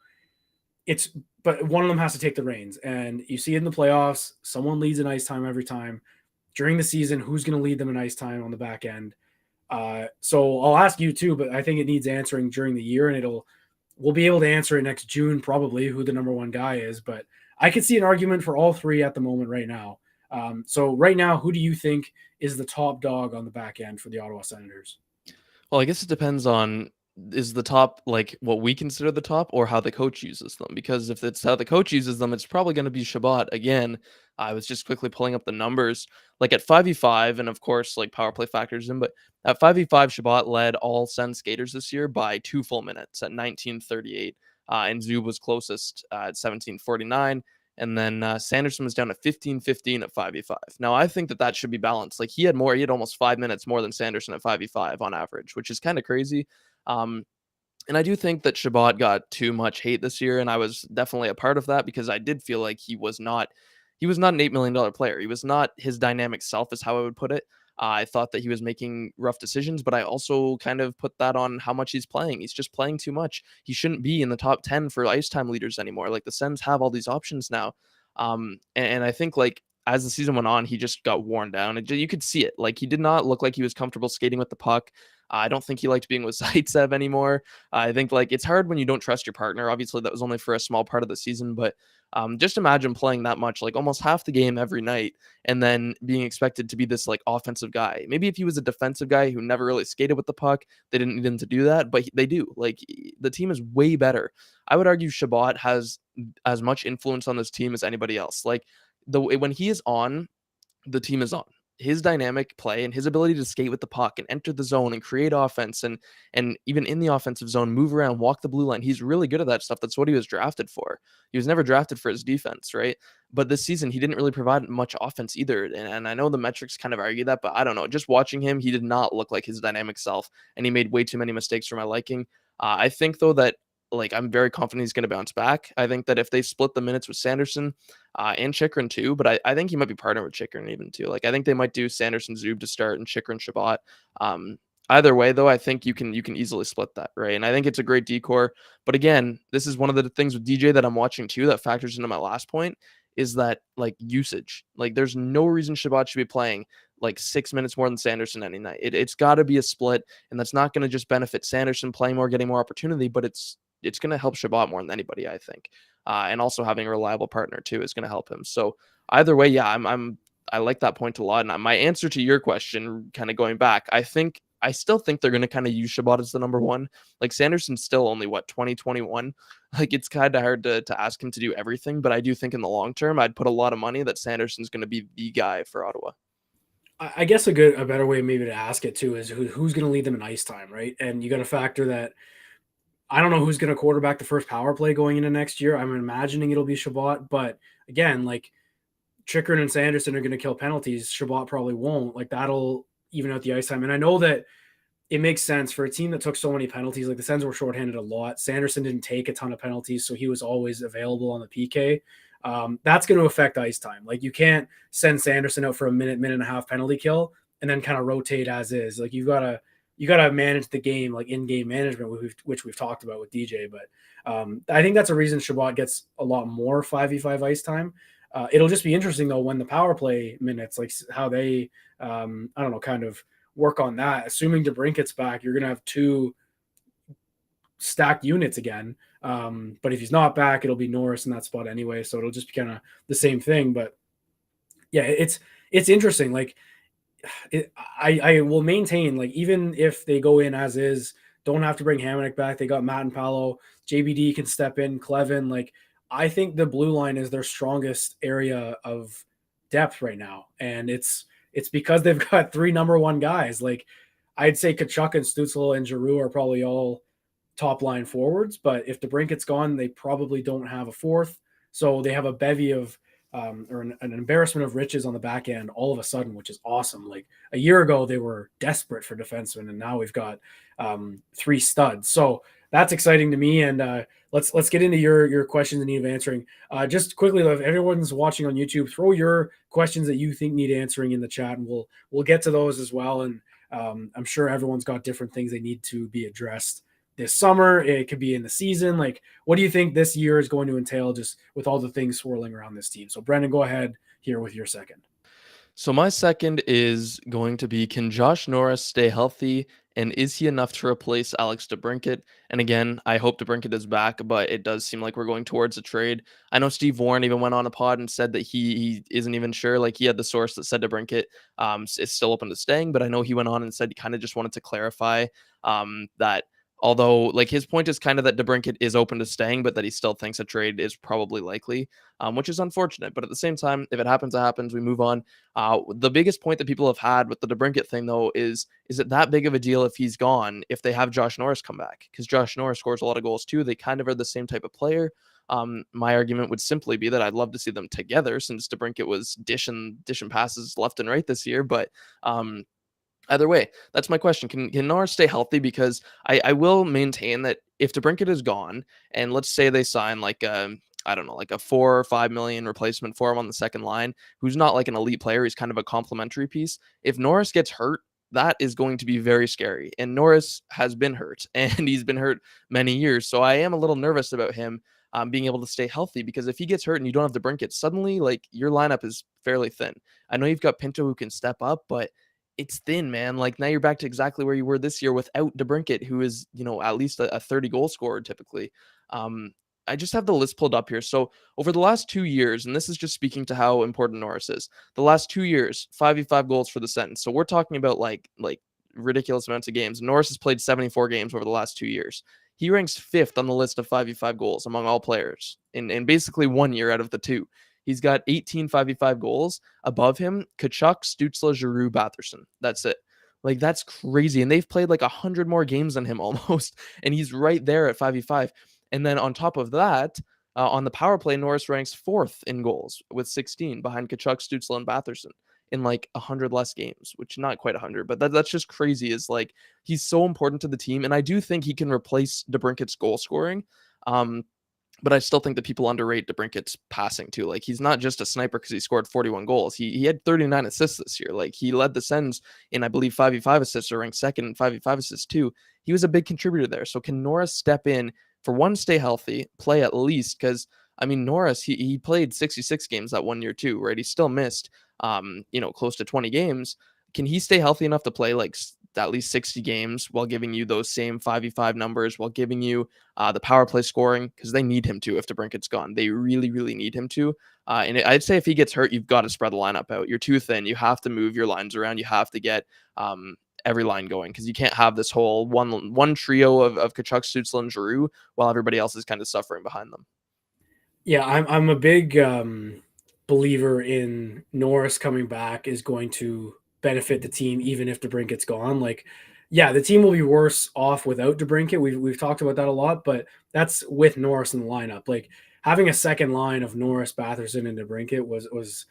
but one of them has to take the reins. And you see it in the playoffs, someone leads in ice time every time. During the season, who's going to lead them in ice time on the back end? So I'll ask you too, but I think it needs answering during the year, and we'll be able to answer it next June, probably, who the number 1 guy is. But I could see an argument for all 3 at the moment right now. So right now, who do you think is the top dog on the back end for the Ottawa Senators? Well, I guess it depends on, is the top like what we consider the top or how the coach uses them? Because if it's how the coach uses them, it's probably going to be Shabbat again. I was just quickly pulling up the numbers. Like at 5v5, and of course, like power play factors in, but at 5v5, Shabbat led all Sens skaters this year by 2 full minutes at 19:38. And Zub was closest at 17:49. And then Sanderson was down at 15:15 at 5v5. Now, I think that should be balanced. Like he had almost 5 minutes more than Sanderson at 5v5 on average, which is kind of crazy. Um, and I do think that Shabbat got too much hate this year, and I was definitely a part of that because I did feel like he was not an $8 million player. He was not his dynamic self, is how I would put it. I thought that he was making rough decisions, but I also kind of put that on how much he's playing. He's just playing too much. He shouldn't be in the top 10 for ice time leaders anymore. Like the Sens have all these options now. And I think like as the season went on, he just got worn down. You could see it. Like he did not look like he was comfortable skating with the puck. I don't think he liked being with Zaitsev anymore. I think like it's hard when you don't trust your partner. Obviously, that was only for a small part of the season, but just imagine playing that much, like almost half the game every night, and then being expected to be this like offensive guy. Maybe if he was a defensive guy who never really skated with the puck, they didn't need him to do that, but they do. Like the team is way better. I would argue Shabbat has as much influence on this team as anybody else. Like when he is on, the team is on. His dynamic play and his ability to skate with the puck and enter the zone and create offense and even in the offensive zone, move around, walk the blue line. He's really good at that stuff. That's what he was drafted for. He was never drafted for his defense, right? But this season, he didn't really provide much offense either. And I know the metrics kind of argue that, but I don't know. Just watching him, he did not look like his dynamic self, and he made way too many mistakes for my liking. I think, though, that like I'm very confident he's going to bounce back. I think that if they split the minutes with Sanderson and Chychrun too, but I think he might be partnered with Chychrun even too. Like I think they might do Sanderson Zub to start and Chychrun Shabbat. Either way, though, I think you can easily split that, right? And I think it's a great decor. But again, this is one of the things with DJ that I'm watching too that factors into my last point is that like usage. Like there's no reason Shabbat should be playing like 6 minutes more than Sanderson any night. It's got to be a split, and that's not going to just benefit Sanderson playing more, getting more opportunity, but it's going to help Shabbat more than anybody, I think. And also having a reliable partner too is going to help him. So either way, yeah, I like that point a lot. And my answer to your question, kind of going back, I still think they're going to kind of use Shabbat as the number 1. Like Sanderson's still only 2021. Like it's kind of hard to ask him to do everything, but I do think in the long term, I'd put a lot of money that Sanderson's going to be the guy for Ottawa. I guess a better way maybe to ask it too is who's going to lead them in ice time, right? And you got to factor that I don't know who's going to quarterback the first power play going into next year. I'm imagining it'll be Shabbat, but again, like Chychrun and Sanderson are going to kill penalties. Shabbat probably won't. Like that'll even out the ice time. And I know that it makes sense for a team that took so many penalties. Like the Sens were shorthanded a lot. Sanderson didn't take a ton of penalties, so he was always available on the PK. That's going to affect ice time. Like you can't send Sanderson out for a minute and a half penalty kill and then kind of rotate as is. Like you gotta manage the game, like in-game management, which we've talked about with DJ. But I think that's a reason Shabbat gets a lot more 5v5 ice time. It'll just be interesting though when the power play minutes, like how they, I don't know, kind of work on that. Assuming DeBrincat's back, you're gonna have 2 stacked units again. But if he's not back, it'll be Norris in that spot anyway, so it'll just be kind of the same thing. But yeah, it's interesting. Like I will maintain, like, even if they go in as is, don't have to bring Hamonic back. They got Matt and Paolo. JBD can step in. Clevin. Like, I think the blue line is their strongest area of depth right now. And it's because they've got 3 number 1 guys. Like, I'd say Kachuk and Stützle and Giroux are probably all top line forwards. But if DeBrincat's gone, they probably don't have a 4th. So they have a bevy of or an embarrassment of riches on the back end all of a sudden, which is awesome. Like a year ago, they were desperate for defensemen, and now we've got 3 studs. So that's exciting to me. And let's get into your questions in need of answering. Just quickly, though, if everyone's watching on YouTube, throw your questions that you think need answering in the chat, and we'll get to those as well. And I'm sure everyone's got different things they need to be addressed this summer. It could be in the season. Like, what do you think this year is going to entail just with all the things swirling around this team? So, Brennan, go ahead here with your second. So my second is going to be, can Josh Norris stay healthy, and is he enough to replace Alex DeBrincat? And again, I hope DeBrincat is back, but it does seem like we're going towards a trade. I know Steve Warren even went on a pod and said that he isn't even sure. Like, he had the source that said DeBrincat is still open to staying, but I know he went on and said he kind of just wanted to clarify that although, like, his point is kind of that DeBrincat is open to staying, but that he still thinks a trade is probably likely, which is unfortunate. But at the same time, if it happens, it happens. We move on. The biggest point that people have had with the DeBrincat thing, though, is it that big of a deal if he's gone, if they have Josh Norris come back? Because Josh Norris scores a lot of goals too. They kind of are the same type of player. My argument would simply be that I'd love to see them together, since DeBrincat was dishing passes left and right this year. But either way, that's my question. Can Norris stay healthy? Because I will maintain that if DeBrincat is gone, and let's say they sign like I don't know, like a 4 or 5 million replacement for him on the second line, who's not like an elite player, he's kind of a complementary piece. If Norris gets hurt, that is going to be very scary. And Norris has been hurt, and he's been hurt many years. So I am a little nervous about him being able to stay healthy, because if he gets hurt and you don't have DeBrincat, suddenly like your lineup is fairly thin. I know you've got Pinto who can step up, but it's thin, man. Like, now you're back to exactly where you were this year without DeBrincat, who is, at least a 30 goal scorer typically. I just have the list pulled up here. So over the last 2 years, and this is just speaking to how important Norris is, the last 2 years, 5v5 goals for the Sens. So we're talking about like ridiculous amounts of games. Norris has played 74 games over the last 2 years. He ranks 5th on the list of 5v5 goals among all players in basically 1 year out of the two. He's got 18 5v5 goals. Above him, Kachuk, Stützle, Giroux, Batherson. That's it. Like, that's crazy. And they've played like 100 more games than him almost. And he's right there at 5v5. And then on top of that, on the power play, Norris ranks 4th in goals with 16 behind Kachuk, Stützle, and Batherson in like 100 less games, which not quite 100, but that's just crazy. Is like, he's so important to the team. And I do think he can replace DeBrincat's goal scoring. But I still think that people underrate DeBrincat's passing too. Like, he's not just a sniper because he scored 41 goals. He had 39 assists this year. Like, he led the Sens in, I believe, 5v5 assists, or ranked second in 5v5 assists too. He was a big contributor there. So can Norris step in, for one, stay healthy, play at least? Because, I mean, Norris, he played 66 games that 1 year too, right? He still missed, close to 20 games. Can he stay healthy enough to play like at least 60 games while giving you those same 5v5 numbers, while giving you the power play scoring? Because they need him to if DeBrincat's gone. They really, really need him to. I'd say if he gets hurt, you've got to spread the lineup out. You're too thin. You have to move your lines around. You have to get every line going, because you can't have this whole one trio of Kachuk, Stützle, and Giroux while everybody else is kind of suffering behind them. Yeah, I'm a big believer in Norris coming back is going to benefit the team, even if DeBrincat's gone. Like, yeah, the team will be worse off without DeBrincat. We've talked about that a lot, but that's with Norris in the lineup. Like, having a second line of Norris, Batherson, and DeBrincat was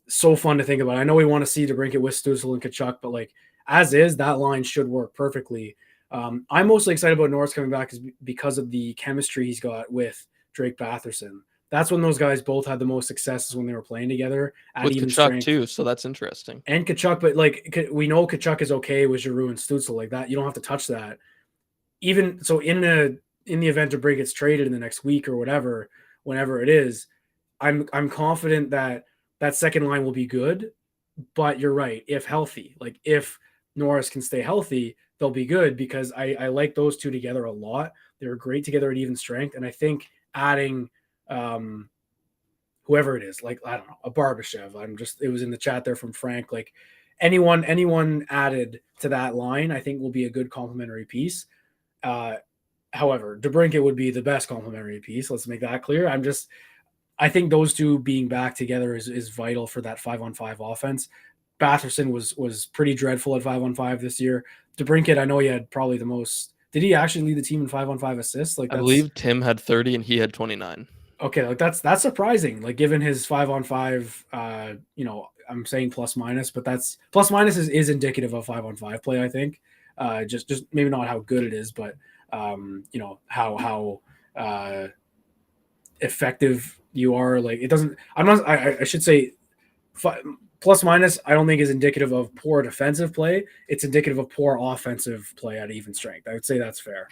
so fun to think about. I know we want to see DeBrincat with Stützle and Kachuk, but like, as is, that line should work perfectly. I'm mostly excited about Norris coming back because of the chemistry he's got with Drake Batherson. That's when those guys both had the most successes, when they were playing together at With even Kachuk strength. too, so that's interesting. And Kachuk, but like, we know Kachuk is okay with Giroux and Stützle like that. You don't have to touch that. Even so, in the event DeBrincat gets traded in the next week or whatever, whenever it is, I'm confident that that second line will be good. But you're right, if healthy, like if Norris can stay healthy, they'll be good, because I like those two together a lot. They're great together at even strength, and I think adding whoever it is, like, I don't know, a Barbashev. It was in the chat there from Frank. Like, anyone added to that line, I think will be a good complementary piece. However, DeBrincat would be the best complementary piece. Let's make that clear. I think those two being back together is vital for that 5-on-5 offense. Batherson was pretty dreadful at 5-on-5 this year. DeBrincat, I know he had probably the most. Did he actually lead the team in 5-on-5 assists? Like, I believe Tim had 30 and he had 29. Okay, like that's surprising. Like, given his 5-on-5, I'm saying plus minus, but that's plus minus is indicative of 5-on-5 play. I think, just maybe not how good it is, but how effective you are. Like, it doesn't. I should say, plus minus, I don't think is indicative of poor defensive play. It's indicative of poor offensive play at even strength. I would say that's fair,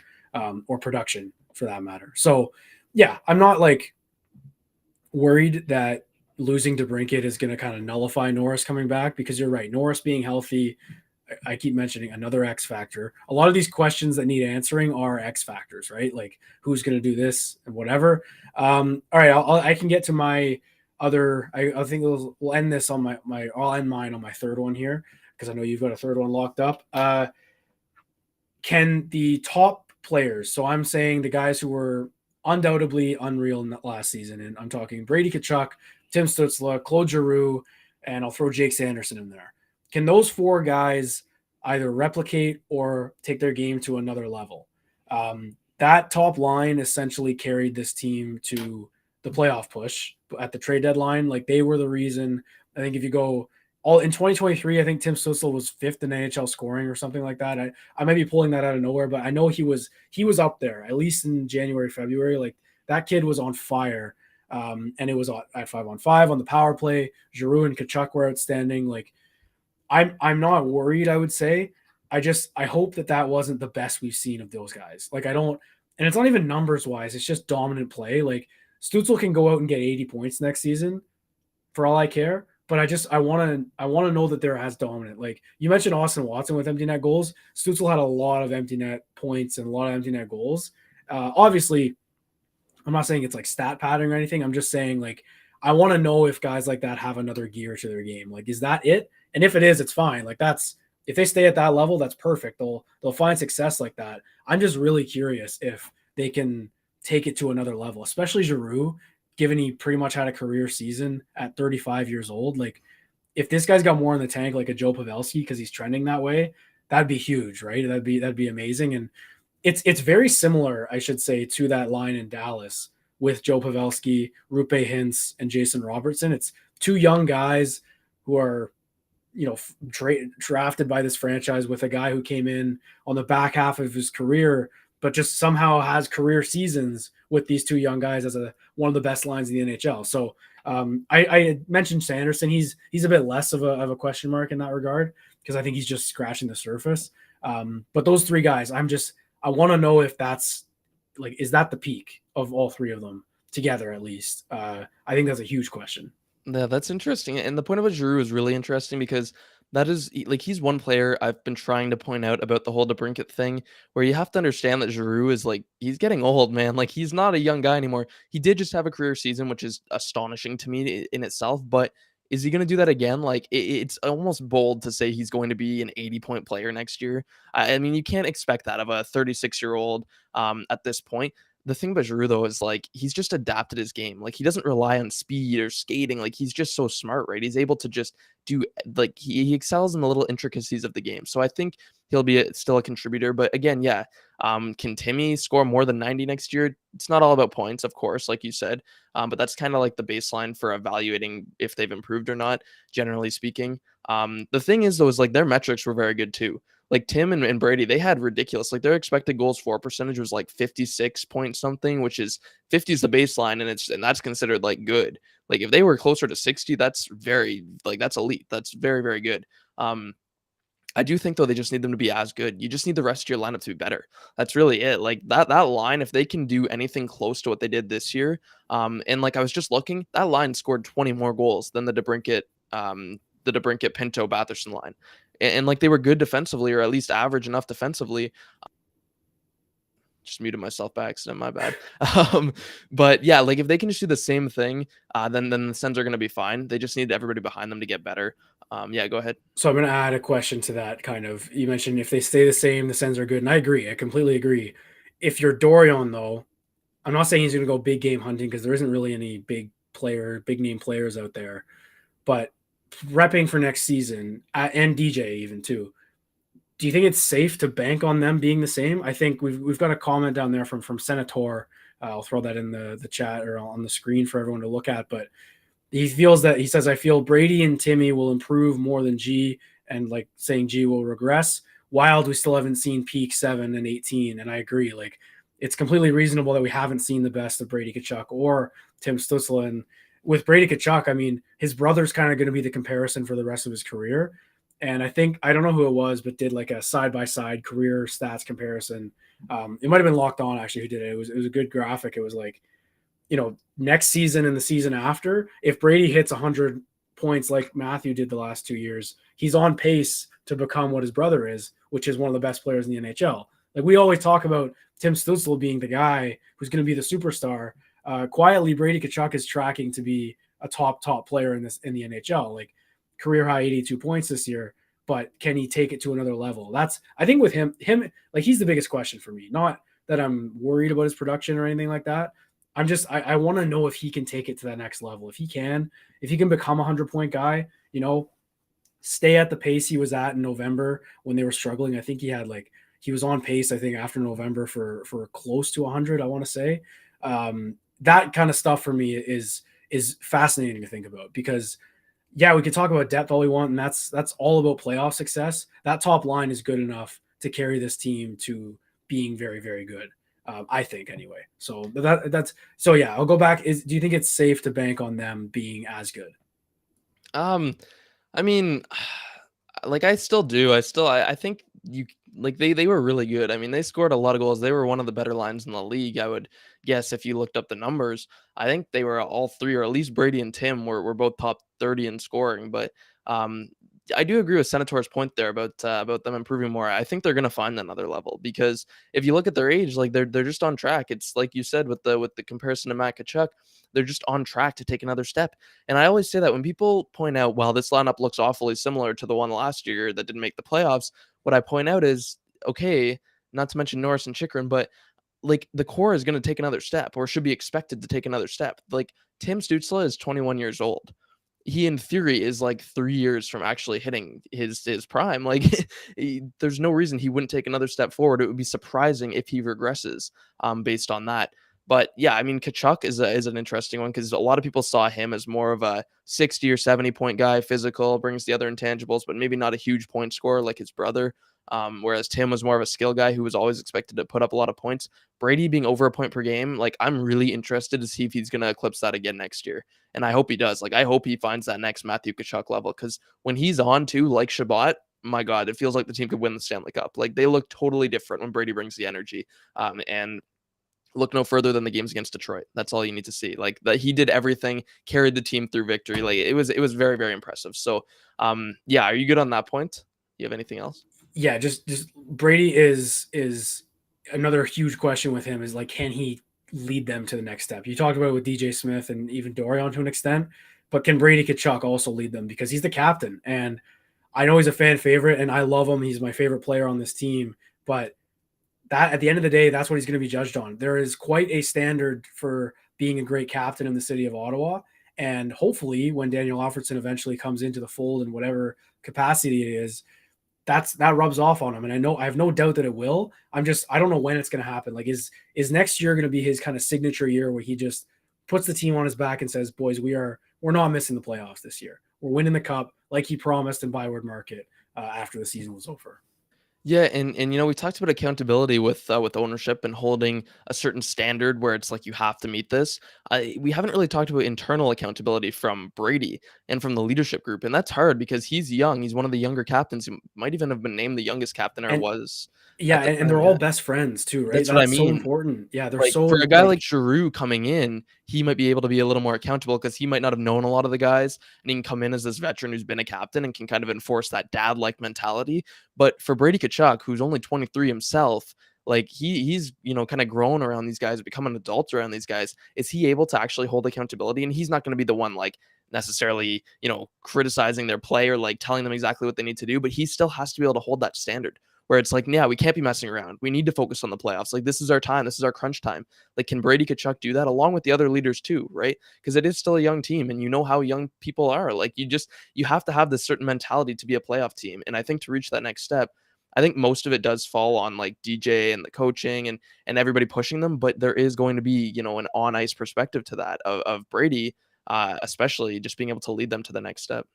or production for that matter. So, yeah, I'm not like worried that losing DeBrincat is going to kind of nullify Norris coming back, because you're right. Norris being healthy, I keep mentioning another X factor. A lot of these questions that need answering are X factors, right? Like who's going to do this and whatever. All right, I can get to my other. I think we'll end this on my. I'll end mine on my third one here, because I know you've got a third one locked up. Can the top players? So I'm saying the guys who were undoubtedly unreal last season, and I'm talking Brady Tkachuk, Tim Stützle, Claude Giroux, and I'll throw Jake Sanderson in there. Can those four guys either replicate or take their game to another level? That top line essentially carried this team to the playoff push at the trade deadline. Like they were the reason. I think if you go all in 2023, I think Tim Stützle was fifth in NHL scoring or something like that. I might be pulling that out of nowhere, but I know he was up there at least in January, February. Like that kid was on fire. And it was at 5-on-5 on the power play. Giroux and Tkachuk were outstanding. Like I'm not worried, I would say. I hope that wasn't the best we've seen of those guys. Like I don't, and it's not even numbers wise. It's just dominant play. Like Stützle can go out and get 80 points next season for all I care. But I want to know that they're as dominant. Like you mentioned Austin Watson with empty net goals. Stützle had a lot of empty net points and a lot of empty net goals. Obviously, I'm not saying it's like stat padding or anything. I'm just saying like I want to know if guys like that have another gear to their game. Like, is that it? And if it is, it's fine. Like that's if they stay at that level, that's perfect. They'll find success like that. I'm just really curious if they can take it to another level, especially Giroux, given he pretty much had a career season at 35 years old. Like if this guy's got more in the tank, like a Joe Pavelski, because he's trending that way, that'd be huge, right? That'd be amazing. And it's very similar, I should say, to that line in Dallas with Joe Pavelski, Rupe Hintz, and Jason Robertson. It's two young guys who are, drafted by this franchise with a guy who came in on the back half of his career, but just somehow has career seasons with these two young guys as one of the best lines in the NHL. So I mentioned Sanderson. He's a bit less of a question mark in that regard, because I think he's just scratching the surface. But those three guys, I want to know if that's like, is that the peak of all three of them together at least? I think that's a huge question. Yeah, that's interesting. And the point about Giroux is really interesting because that is like he's one player I've been trying to point out about the whole DeBrincat thing, where you have to understand that Giroux is like he's getting old, man. Like he's not a young guy anymore. He did just have a career season, which is astonishing to me in itself. But is he going to do that again? Like it's almost bold to say he's going to be an 80-point player next year. I mean, you can't expect that of a 36-year-old at this point. The thing about Giroux, though, is like he's just adapted his game. Like he doesn't rely on speed or skating. Like he's just so smart, right? He's able to just do like he excels in the little intricacies of the game. So I think he'll be still a contributor. But again, yeah, can Timmy score more than 90 next year? It's not all about points, of course, like you said. But that's kind of like the baseline for evaluating if they've improved or not, generally speaking. The thing is, though, is like their metrics were very good too. Like Tim and Brady, they had ridiculous. Like their expected goals for percentage was like 56 point something, which is 50 is the baseline, and that's considered like good. Like if they were closer to 60, that's that's elite. That's very, very good. I do think though they just need them to be as good. You just need the rest of your lineup to be better. That's really it. Like that line, if they can do anything close to what they did this year, and like I was just looking, that line scored 20 more goals than the DeBrincat Pinto Batherson line. And like they were good defensively, or at least average enough defensively. Just muted myself by accident, my bad. But yeah, like if they can just do the same thing, then the Sens are going to be fine. They just need everybody behind them to get better. Yeah, go ahead. So I'm going to add a question to that. Kind of, you mentioned if they stay the same, the Sens are good, and I agree. I completely agree. If you're Dorion, though, I'm not saying he's going to go big game hunting, because there isn't really any big name players out there. But repping for next season, and DJ even too, do you think it's safe to bank on them being the same? I think we've got a comment down there from Senator. I'll throw that in the chat or on the screen for everyone to look at. But he says, I feel Brady and Timmy will improve more than G, and like saying G will regress. Wild, we still haven't seen peak 7 and 18. And I agree. Like it's completely reasonable that we haven't seen the best of Brady Tkachuk or Tim Stützle. And with Brady Tkachuk, I mean, his brother's kind of going to be the comparison for the rest of his career. And I think, I don't know who it was, but did like a side-by-side career stats comparison. It might have been Locked On actually who did it. It was a good graphic. It was like, next season and the season after, if Brady hits 100 points like Matthew did the last 2 years, he's on pace to become what his brother is, which is one of the best players in the NHL. Like we always talk about Tim Stützle being the guy who's going to be the superstar. Quietly, Brady Tkachuk is tracking to be a top player in the NHL. Like career high 82 points this year, but can he take it to another level? That's, I think with him like he's the biggest question for me. Not that I'm worried about his production or anything like that. I want to know if he can take it to that next level. If he can become a 100-point guy, stay at the pace he was at in November when they were struggling. I think he was on pace, I think, after November for close to 100, I want to say. That kind of stuff for me is fascinating to think about because, yeah, we could talk about depth all we want, and that's all about playoff success. That top line is good enough to carry this team to being very, very good. I think anyway. So yeah, I'll go back. Do you think it's safe to bank on them being as good? I mean, like I still do. I think you like they were really good. I mean, they scored a lot of goals. They were one of the better lines in the league. I would guess if you looked up the numbers. I think they were all three, or at least Brady and Tim were both top 30 in scoring. But I do agree with Senator's point there about them improving more. I think they're going to find another level because if you look at their age, like they're just on track. It's like you said with the comparison to Matt Tkachuk, they're just on track to take another step. And I always say that when people point out, well, this lineup looks awfully similar to the one last year that didn't make the playoffs, what I point out is, okay, not to mention Norris and Chikrin, but like the core is going to take another step or should be expected to take another step. Like Tim Stützle is 21 years old. He in theory is like 3 years from actually hitting his prime. Like there's no reason he wouldn't take another step forward. It would be surprising if he regresses based on that. But yeah, I mean, Tkachuk is an interesting one because a lot of people saw him as more of a 60 or 70 point guy, physical, brings the other intangibles, but maybe not a huge point scorer like his brother. Whereas Tim was more of a skill guy who was always expected to put up a lot of points. Brady being over a point per game, like I'm really interested to see if he's going to eclipse that again next year. And I hope he does. Like I hope he finds that next Matthew Tkachuk level because when he's on too, like Shabbat, my God, it feels like the team could win the Stanley Cup. Like they look totally different when Brady brings the energy. And look no further than the games against Detroit. That's all you need to see. Like that he did everything, carried the team through victory. Like it was very, very impressive. So yeah, are you good on that point? You have anything else? Yeah, just Brady is another huge question with him is like, can he lead them to the next step? You talked about it with DJ Smith and even Dorion to an extent, but can Brady Tkachuk also lead them because he's the captain? And I know he's a fan favorite and I love him. He's my favorite player on this team, but that at the end of the day, that's what he's going to be judged on. There is quite a standard for being a great captain in the city of Ottawa. And hopefully when Daniel Alfredsson eventually comes into the fold in whatever capacity it is, that rubs off on him. And I have no doubt that it will. I don't know when it's going to happen. Like is next year going to be his kind of signature year where he just puts the team on his back and says, boys, we're not missing the playoffs this year. We're winning the cup like he promised in Byward Market after the season was over. Yeah, and we talked about accountability with ownership and holding a certain standard where it's like you have to meet this. We haven't really talked about internal accountability from Brady and from the leadership group, and that's hard because he's young. He's one of the younger captains. He might even have been named the youngest captain or And was yeah, at the and they're time. all Yeah, best friends too, right? that's what I That's so mean. important. Yeah, they're Like, for so a guy like like Giroux coming in, he might be able to be a little more accountable because he might not have known a lot of the guys, and he can come in as this veteran who's been a captain and can kind of enforce that dad-like mentality. But for Brady Tkachuk, who's only 23 himself, like he's kind of grown around these guys, become an adult around these guys. Is he able to actually hold accountability? And he's not going to be the one like necessarily criticizing their play or like telling them exactly what they need to do, but he still has to be able to hold that standard where it's like, yeah, we can't be messing around. We need to focus on the playoffs. Like this is our time. This is our crunch time. Like, can Brady Tkachuk do that along with the other leaders too, right? Because it is still a young team, and you know how young people are. Like you have to have this certain mentality to be a playoff team. And I think to reach that next step, I think most of it does fall on like DJ and the coaching and everybody pushing them. But there is going to be an on ice perspective to that of Brady, especially just being able to lead them to the next step.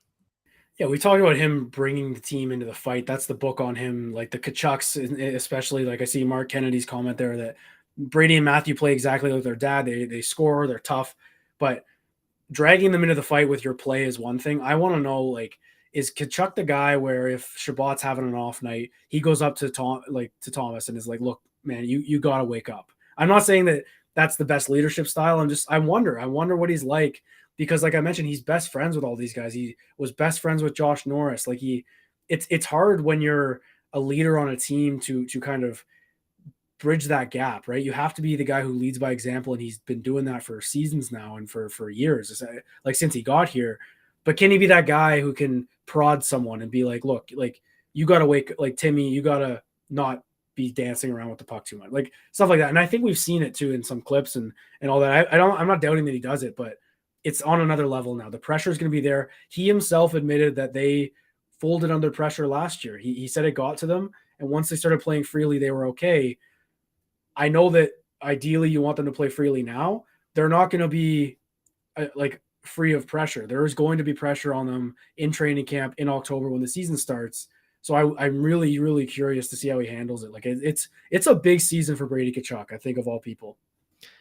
Yeah, we talked about him bringing the team into the fight. That's the book on him. Like the Kachucks, especially. Like I see Mark Kennedy's comment there that Brady and Matthew play exactly like their dad. They score, they're tough, but dragging them into the fight with your play is one thing. I want to know, like, is Kachuk the guy where if Shabbat's having an off night, he goes up to Thomas and is like, "Look, man, you got to wake up." I'm not saying that that's the best leadership style. I wonder what he's like, because like I mentioned, he's best friends with all these guys. He was best friends with Josh Norris. Like it's hard when you're a leader on a team to kind of bridge that gap, right? You have to be the guy who leads by example, and he's been doing that for seasons now and for years, like since he got here. But can he be that guy who can prod someone and be like, "Look, like you got to wake, like Timmy, you got to not be dancing around with the puck too much," like stuff like that. And I think we've seen it too in some clips and all that. I'm not doubting that he does it, but it's on another level now. The pressure is going to be there. He himself admitted that they folded under pressure last year. He said it got to them, and once they started playing freely, they were okay. I know that ideally you want them to play freely now. They're not going to be like free of pressure. There is going to be pressure on them in training camp in October when the season starts. So I'm really, really curious to see how he handles it. Like it's a big season for Brady Tkachuk, I think, of all people.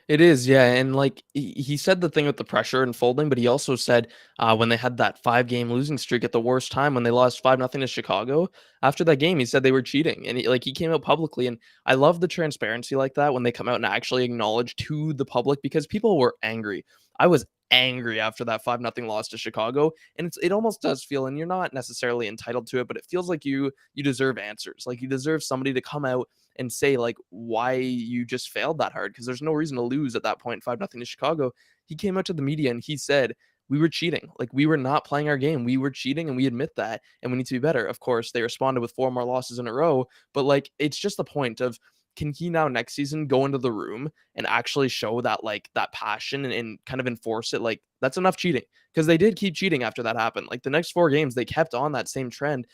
It is, yeah, and like he said the thing with the pressure and folding, but he also said when they had that 5-game losing streak at the worst time when they lost 5-0 to Chicago. After that game, he said they were cheating, and he came out publicly. And I love the transparency like that when they come out and actually acknowledge to the public, because people were angry. I was angry after that 5-0 loss to Chicago, and it almost does feel, and you're not necessarily entitled to it, but it feels like you deserve answers. Like you deserve somebody to come out and say like why you just failed that hard, because there's no reason to lose at that point 5-0 to Chicago. He came out to the media and he said we were cheating. Like we were not playing our game. We were cheating and we admit that and we need to be better. Of course, they responded with 4 more losses in a row, but like it's just the point of, can he now next season go into the room and actually show that like that passion and kind of enforce it? Like that's enough cheating, because they did keep cheating after that happened. Like the next 4 games they kept on that same trend.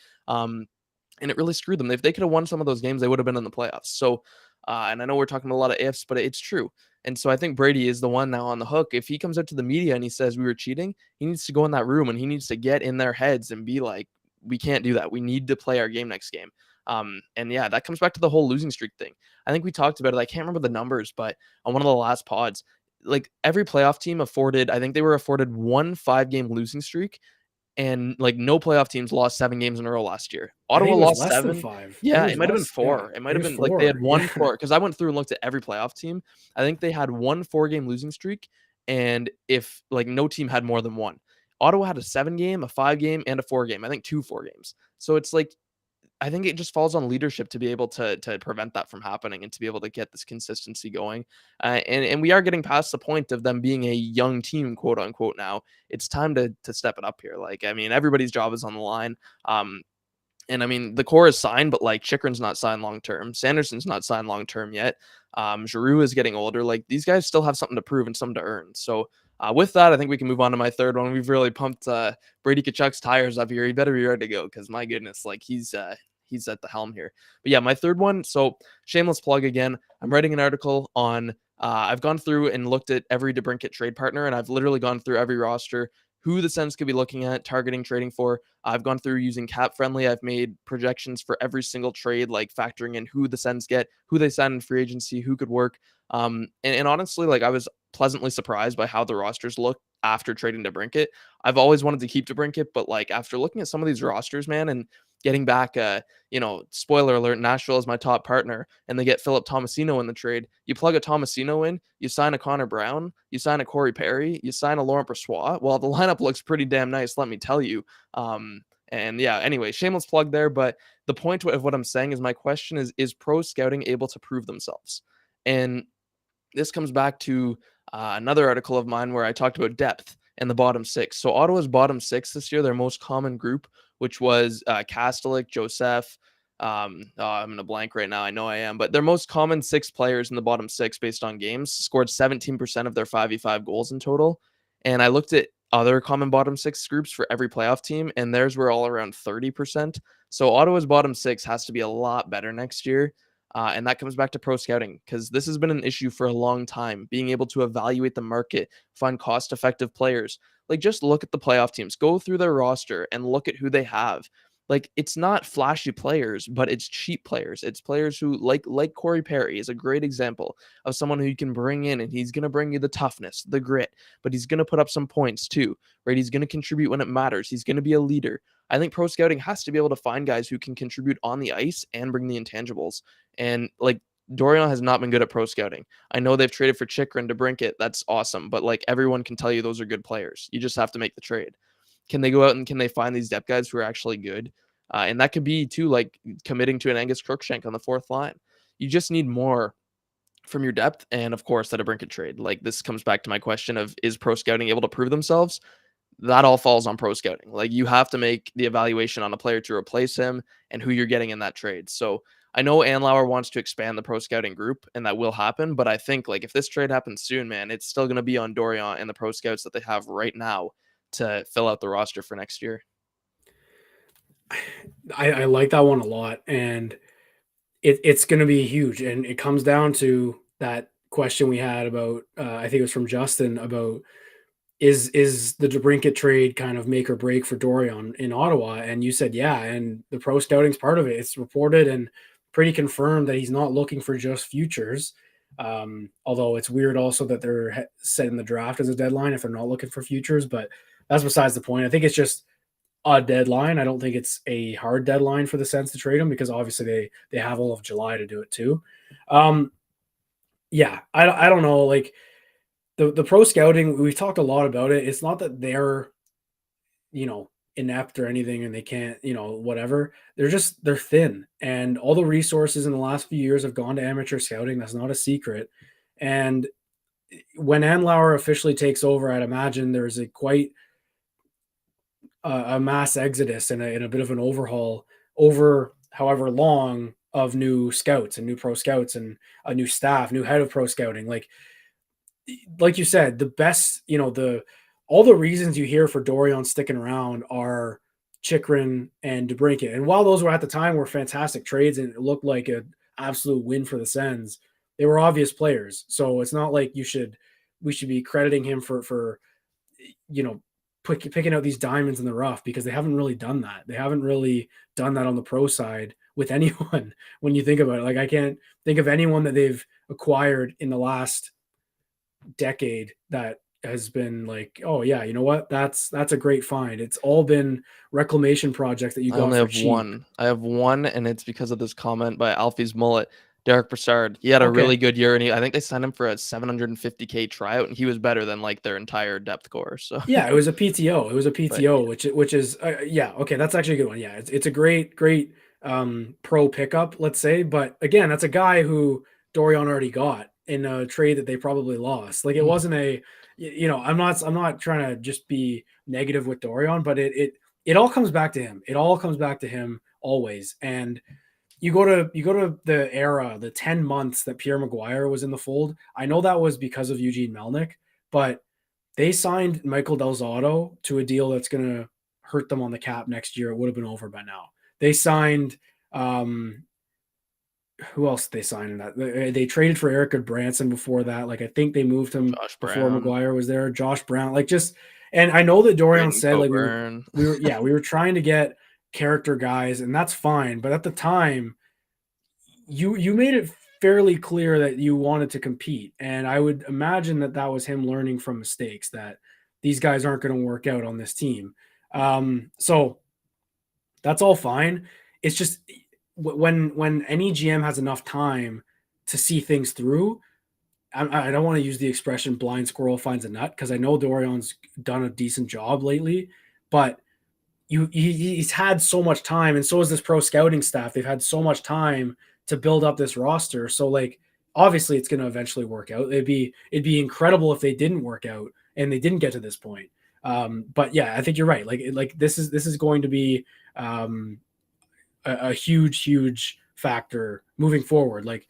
And it really screwed them. If they could have won some of those games, they would have been in the playoffs. So, and I know we're talking a lot of ifs, but it's true. And so I think Brady is the one now on the hook. If he comes out to the media and he says we were cheating, he needs to go in that room and he needs to get in their heads and be like, we can't do that. We need to play our game next game. And yeah, that comes back to the whole losing streak thing. I think we talked about it. I can't remember the numbers, but on one of the last pods, like every playoff team afforded, I think they were afforded 1 5-game losing streak, and like no playoff teams lost 7 games in a row last year. I think Ottawa it was lost less than 7. 5. I think Yeah, it it was might have been less. Yeah, 4. It might it have was been like they had 4. one Yeah. 4, because I went through and looked at every playoff team. I think they had 1 4-game losing streak, and if like no team had more than one. Ottawa had a 7-game, a 5-game, and a 4-game. I think 2 4 games. So it's like I think it just falls on leadership to be able to prevent that from happening and to be able to get this consistency going. And we are getting past the point of them being a young team, quote unquote. Now it's time to step it up here. Like I mean, everybody's job is on the line. And I mean, the core is signed, but like Chikrin's not signed long term. Sanderson's not signed long term yet. Giroux is getting older. Like these guys still have something to prove and something to earn. So with that, I think we can move on to my third one. We've really pumped Brady Tkachuk's tires up here. He better be ready to go, because my goodness, like he's at the helm here. But yeah, my third one. So shameless plug again. I'm writing an article on. I've gone through and looked at every DeBrincat trade partner, and I've literally gone through every roster, who the Sens could be looking at, targeting, trading for. I've gone through using Cap Friendly. I've made projections for every single trade, like factoring in who the Sens get, who they sign in free agency, who could work. And honestly, like I was pleasantly surprised by how the rosters look after trading DeBrincat. I've always wanted to keep DeBrincat, but like after looking at some of these rosters, man, and getting back, spoiler alert, Nashville is my top partner, and they get Philip Tomasino in the trade. You plug a Tomasino in, you sign a Connor Brown, you sign a Corey Perry, you sign a Laurent Brossoit. Well, the lineup looks pretty damn nice, let me tell you. And yeah, anyway, shameless plug there. But the point of what I'm saying is my question is pro scouting able to prove themselves? And this comes back to another article of mine where I talked about depth and the bottom 6. So Ottawa's bottom 6 this year, their most common group, which was Kastelik, Joseph. I'm in a blank right now. I know I am, but their most common 6 players in the bottom 6 based on games scored 17% of their 5v5 goals in total. And I looked at other common bottom 6 groups for every playoff team, and theirs were all around 30%. So Ottawa's bottom 6 has to be a lot better next year. And that comes back to pro scouting, because this has been an issue for a long time, being able to evaluate the market, find cost-effective players. Like just look at the playoff teams, go through their roster and look at who they have. Like, it's not flashy players, but it's cheap players. It's players who like Corey Perry is a great example of someone who you can bring in, and he's going to bring you the toughness, the grit, but he's going to put up some points too, right? He's going to contribute when it matters. He's going to be a leader. I think pro scouting has to be able to find guys who can contribute on the ice and bring the intangibles. And like, Dorion has not been good at pro scouting. I know they've traded for Chikrin to DeBrincat. That's awesome. But like, everyone can tell you those are good players. You just have to make the trade. Can they go out and can they find these depth guys who are actually good? And that could be too, like committing to an Angus Crookshank on the fourth line. You just need more from your depth, and of course that DeBrincat trade. Like, this comes back to my question of, is pro scouting able to prove themselves? That all falls on pro scouting. Like, you have to make the evaluation on a player to replace him and who you're getting in that trade. So I know Anlauer wants to expand the pro scouting group, and that will happen. But I think, like, if this trade happens soon, man, it's still going to be on Dorion and the pro scouts that they have right now to fill out the roster for next year. I like that one a lot, and it's going to be huge. And it comes down to that question we had about, I think it was from Justin, about is the DeBrincat trade kind of make or break for Dorion in Ottawa? And you said, yeah, and the pro scouting's part of it. It's reported and pretty confirmed that he's not looking for just futures. Although it's weird also that they're setting the draft as a deadline if they're not looking for futures, but that's besides the point. I think it's just a deadline. I don't think it's a hard deadline for the Sens to trade him, because obviously they have all of July to do it too. Yeah, I don't know. Like, the pro scouting, we've talked a lot about it. It's not that they're, inept or anything and they can't, whatever. They're thin, and all the resources in the last few years have gone to amateur scouting. That's not a secret. And when Anlauer officially takes over, I'd imagine there's a mass exodus and a bit of an overhaul over however long of new scouts and new pro scouts and a new staff, new head of pro scouting. Like you said, the best, all the reasons you hear for Dorion sticking around are Chikrin and DeBrincat. And while those were at the time were fantastic trades and it looked like an absolute win for the Sens, they were obvious players. So it's not like we should be crediting him for picking out these diamonds in the rough, because they haven't really done that. They haven't really done that on the pro side with anyone. When you think about it, like, I can't think of anyone that they've acquired in the last decade that has been like, oh yeah, you know what? That's a great find. It's all been reclamation projects that you got for cheap. I have one, and it's because of this comment by Alfie's Mullet. Derek Brassard. He had a really good year, and I think they signed him for a $750K tryout, and he was better than like their entire depth core. So yeah, it was a PTO. It was a PTO, which is yeah, okay, that's actually a good one. Yeah, it's a great pro pickup, let's say. But again, that's a guy who Dorion already got in a trade that they probably lost. Like, it wasn't I'm not trying to just be negative with Dorion, but it all comes back to him. It all comes back to him always. And you go to the era, the 10 months that Pierre Maguire was in the fold. I know that was because of Eugene Melnyk, but they signed Michael Del Zotto to a deal that's going to hurt them on the cap next year. It would have been over by now. They signed who else did they sign in that? They traded for Eric Goodbranson before that. Like, I think they moved him before Maguire was there. Josh Brown, and I know that Dorion said like we were trying to get character guys, and that's fine. But at the time, you made it fairly clear that you wanted to compete, and I would imagine that was him learning from mistakes, that these guys aren't going to work out on this team. So that's all fine. It's just when any GM has enough time to see things through, I don't want to use the expression blind squirrel finds a nut, because I know Dorion's done a decent job lately, but he's had so much time, and so has this pro scouting staff. They've had so much time to build up this roster. So like, obviously it's going to eventually work out. It'd be incredible if they didn't work out and they didn't get to this point. But yeah, I think you're right. Like this is going to be a huge factor moving forward. Like,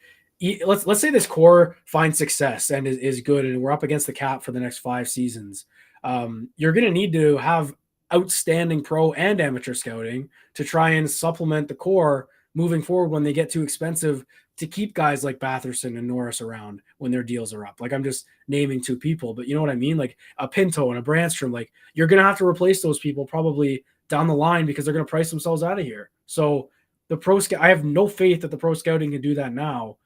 let's say this core finds success and is good, and we're up against the cap for the next 5 seasons. You're going to need to have outstanding pro and amateur scouting to try and supplement the core moving forward when they get too expensive to keep guys like Batherson and Norris around when their deals are up. Like, I'm just naming 2 people, but you know what I mean? Like a Pinto and a Brandstrom, like, you're going to have to replace those people probably down the line because they're going to price themselves out of here. So I have no faith that the pro scouting can do that now.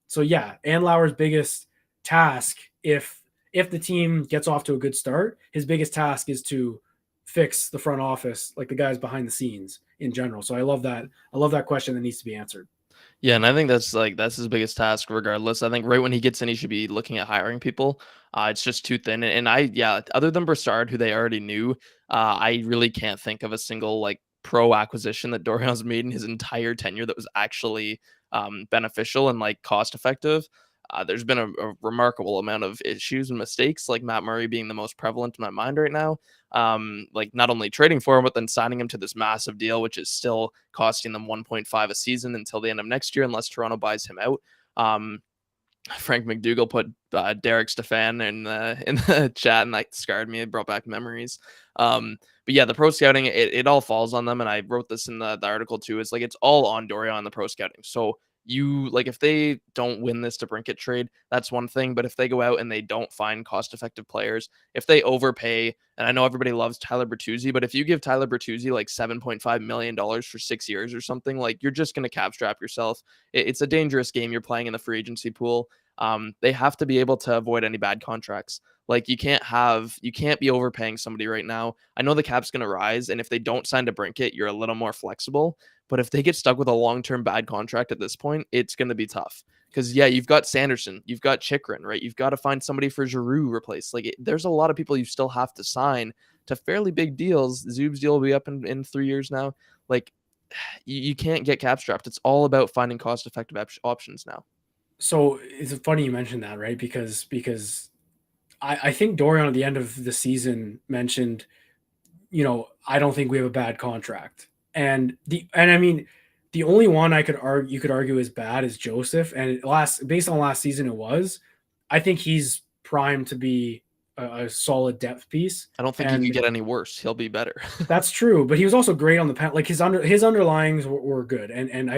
So yeah, Andlauer's biggest task, if the team gets off to a good start, his biggest task is to fix the front office, like the guys behind the scenes in general. So I love that. I love that question that needs to be answered. Yeah, and I think that's his biggest task regardless. I think right when he gets in, he should be looking at hiring people. It's just too thin. And other than Broussard, who they already knew, I really can't think of a single like pro acquisition that Dorian's made in his entire tenure that was actually beneficial and like cost effective. There's been a remarkable amount of issues and mistakes, like Matt Murray being the most prevalent in my mind right now. Like not only trading for him, but then signing him to this massive deal, which is still costing them 1.5 a season until the end of next year, unless Toronto buys him out. Frank McDougall put Derek Stefan in the chat, and that scarred me. It brought back memories. But yeah, the pro scouting, it all falls on them. And I wrote this in the article too. It's like it's all on Dorian and the pro scouting. So you like if they don't win this DeBrincat trade, that's one thing. But if they go out and they don't find cost-effective players, if they overpay, and I know everybody loves Tyler Bertuzzi, but if you give Tyler Bertuzzi like $7.5 million for 6 years or something, like you're just going to cap strap yourself. It's a dangerous game you're playing in the free agency pool. They have to be able to avoid any bad contracts. Like you can't be overpaying somebody right now. I know the cap's going to rise, and if they don't sign DeBrincat, you're a little more flexible. But if they get stuck with a long-term bad contract at this point, it's going to be tough. Because yeah, you've got Sanderson, you've got Chikrin, right? You've got to find somebody for Giroux replace. There's a lot of people you still have to sign to fairly big deals. Zub's deal will be up in 3 years now. Like you can't get cap strapped. It's all about finding cost-effective options now. So it's funny you mentioned that, right? Because I think Dorian at the end of the season mentioned, I don't think we have a bad contract. And I mean, the only one you could argue is bad is Joseph. And based on last season, it was. I think he's primed to be a solid depth piece. I don't think he could get any worse. He'll be better. That's true, but he was also great on the pen. Like his underlyings were good, and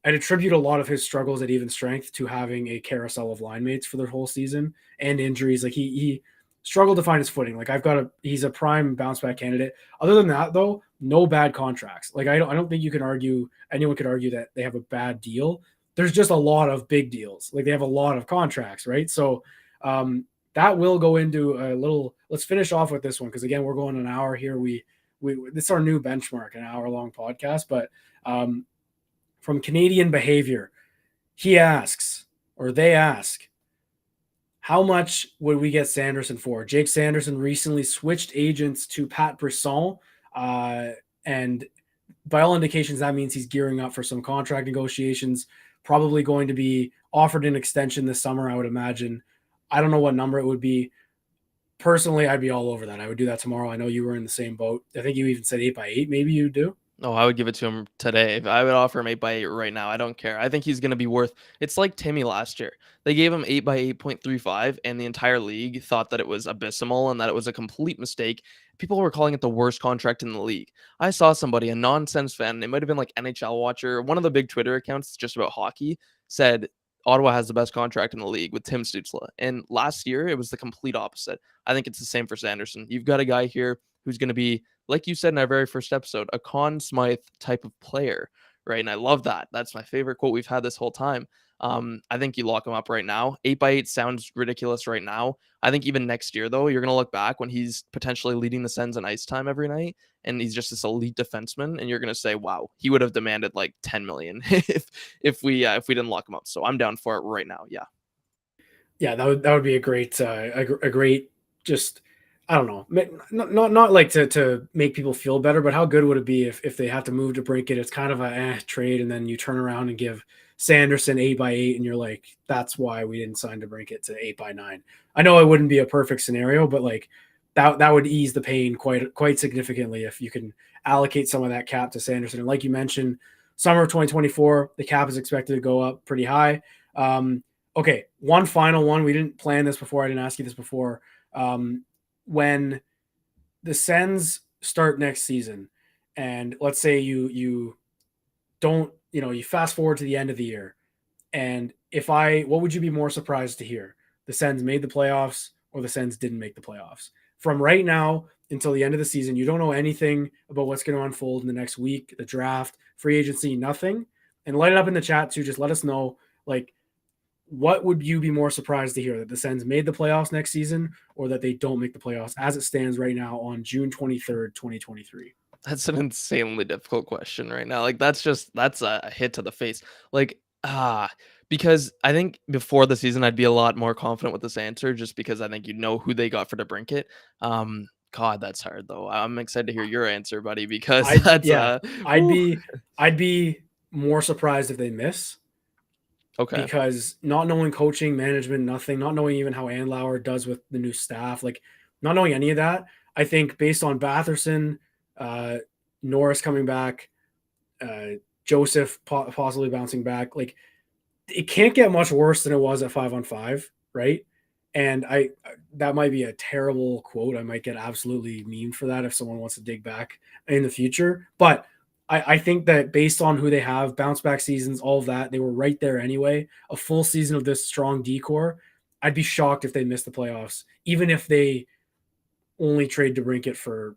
I'd attribute a lot of his struggles at even strength to having a carousel of line mates for the whole season and injuries. Like he struggled to find his footing. Like he's a prime bounce back candidate. Other than that, though, no bad contracts. Like I don't think anyone could argue that they have a bad deal. There's just a lot of big deals. Like they have a lot of contracts, right? So that will go into a little. Let's finish off with this one because again, we're going an hour here. This is our new benchmark, an hour-long podcast. But from Canadian Behavior, they ask, how much would we get Sanderson for? Jake Sanderson recently switched agents to Pat Brisson, and by all indications, that means he's gearing up for some contract negotiations. Probably going to be offered an extension this summer, I would imagine. I don't know what number it would be. Personally, I'd be all over that. I would do that tomorrow. I know you were in the same boat. I think you even said 8x8. Maybe you do. No, I would give it to him today. I would offer him 8x8 right now. I don't care. I think he's going to be worth. It's like Timmy last year. They gave him 8x8.35, and the entire league thought that it was abysmal and that it was a complete mistake. People were calling it the worst contract in the league. I saw somebody, a nonsense fan, it might have been like NHL Watcher, one of the big Twitter accounts just about hockey, said Ottawa has the best contract in the league with Tim Stützle. And last year, it was the complete opposite. I think it's the same for Sanderson. You've got a guy here who's going to be, like you said in our very first episode, a Conn Smythe type of player, right? And I love that. That's my favorite quote we've had this whole time. I think you lock him up right now. 8x8 sounds ridiculous right now. I think even next year, though, you're going to look back when he's potentially leading the Sens in ice time every night, and he's just this elite defenseman, and you're going to say, wow, he would have demanded like 10 million if we didn't lock him up. So I'm down for it right now. Yeah. Yeah, that would be a great just, I don't know, not like to make people feel better, but how good would it be if they have to move DeBrincat? It's kind of a trade, and then you turn around and give Sanderson 8x8, and you're like, that's why we didn't sign DeBrincat to 8x9. I know it wouldn't be a perfect scenario, but like that would ease the pain quite significantly if you can allocate some of that cap to Sanderson. And like you mentioned, summer of 2024, the cap is expected to go up pretty high. Okay, one final one. We didn't plan this before. I didn't ask you this before. When the Sens start next season, and let's say you don't, you fast forward to the end of the year, and what would you be more surprised to hear? The Sens made the playoffs or the Sens didn't make the playoffs? from right now until the end of the season, you don't know anything about what's going to unfold in the next week, the draft, free agency, nothing. And light it up in the chat too. Just let us know, like, what would you be more surprised to hear, that the Sens made the playoffs next season or that they don't make the playoffs as it stands right now on June 23rd, 2023? That's an insanely difficult question right now. Like that's a hit to the face. Like because I think before the season I'd be a lot more confident with this answer just because I think you know who they got for DeBrincat. God, that's hard though. I'm excited to hear your answer, buddy, because I'd be more surprised if they miss. Okay. Because not knowing coaching, management, nothing, not knowing even how Andlauer does with the new staff, like not knowing any of that, I think based on Batherson, Norris coming back, Joseph possibly bouncing back, like it can't get much worse than it was at 5-on-5, right? And that might be a terrible quote. I might get absolutely memed for that if someone wants to dig back in the future. But I think that based on who they have, bounce back seasons, all of that, they were right there anyway. A full season of this strong decor, I'd be shocked if they missed the playoffs, even if they only trade DeBrincat for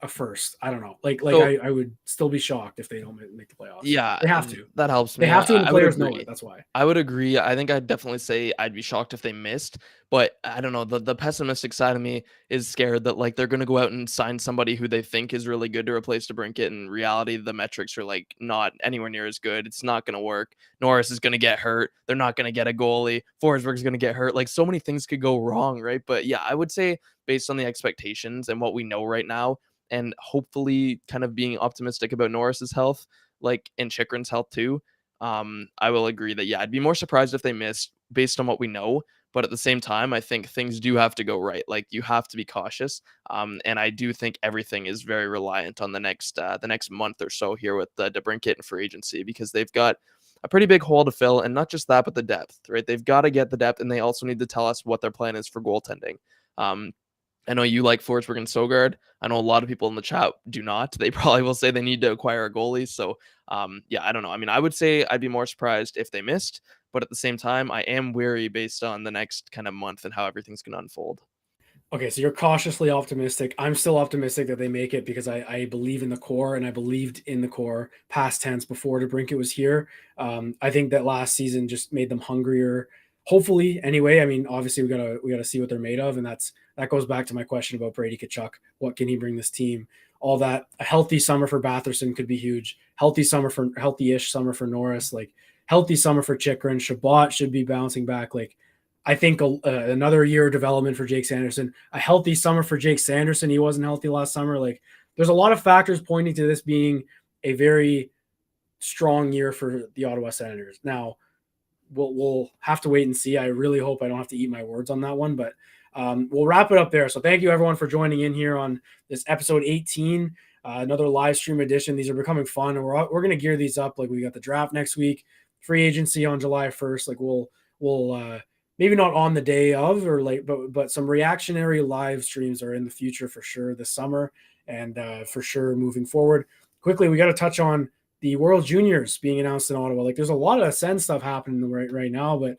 a first. I don't know. I would still be shocked if they don't make the playoffs. Yeah, they have to. That helps me. They have to, and the players know agree. it. That's why. I would agree. I think I'd definitely say I'd be shocked if they missed, but I don't know. The pessimistic side of me is scared that like they're gonna go out and sign somebody who they think is really good to replace DeBrincat. In reality, the metrics are like not anywhere near as good. It's not gonna work. Norris is gonna get hurt. They're not gonna get a goalie. Forsberg's gonna get hurt. Like so many things could go wrong, right? But yeah, I would say based on the expectations and what we know right now, and hopefully kind of being optimistic about Norris's health, like and Chikrin's health too. I will agree that yeah, I'd be more surprised if they missed based on what we know. But at the same time, I think things do have to go right. Like you have to be cautious. And I do think everything is very reliant on the next month or so here with the DeBrincat and free agency because they've got a pretty big hole to fill, and not just that, but the depth. Right? They've got to get the depth, and they also need to tell us what their plan is for goaltending. I know you like Forsberg and Sogard. I know a lot of people in the chat do not. They probably will say they need to acquire a goalie. So, yeah, I don't know. I mean, I would say I'd be more surprised if they missed, but at the same time, I am wary based on the next kind of month and how everything's going to unfold. Okay, so you're cautiously optimistic. I'm still optimistic that they make it because I believe in the core, and I believed in the core past tense before DeBrincat was here. I think that last season just made them hungrier. Hopefully, anyway. I mean, obviously we gotta see what they're made of, and that goes back to my question about Brady Tkachuk. What can he bring this team? All that. A healthy summer for Batherson could be huge. Healthy-ish summer for Norris. Like healthy summer for Chikrin. Shabbat should be bouncing back. Like I think another year of development for Jake Sanderson. A healthy summer for Jake Sanderson. He wasn't healthy last summer. Like there's a lot of factors pointing to this being a very strong year for the Ottawa Senators. Now, we'll have to wait and see. I really hope I don't have to eat my words on that one, but we'll wrap it up there. So thank you everyone for joining in here on this episode 18, another live stream edition. These are becoming fun, and we're going to gear these up. Like we got the draft next week, free agency on July 1st. Like we'll maybe not on the day of or late, but some reactionary live streams are in the future for sure this summer and for sure moving forward. Quickly, we got to touch on the World Juniors being announced in Ottawa. Like there's a lot of Sens stuff happening right now, but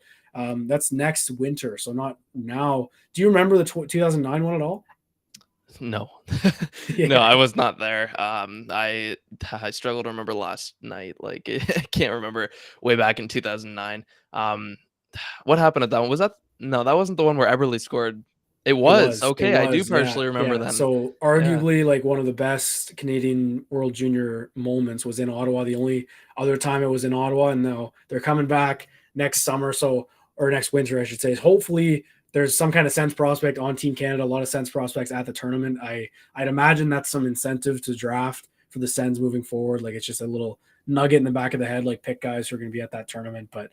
that's next winter. So not now. Do you remember the 2009 one at all? No, no, I was not there. I struggled to remember last night. Like I can't remember way back in 2009. What happened at that one? Was that no? That wasn't the one where Eberle scored. It was okay. I do partially remember that. So arguably, like one of the best Canadian World Junior moments was in Ottawa. The only other time it was in Ottawa, and now they're coming back next summer. Or next winter, I should say. Hopefully, there's some kind of Sens prospect on Team Canada. A lot of Sens prospects at the tournament. I'd imagine that's some incentive to draft for the Sens moving forward. Like it's just a little nugget in the back of the head, like pick guys who are going to be at that tournament. But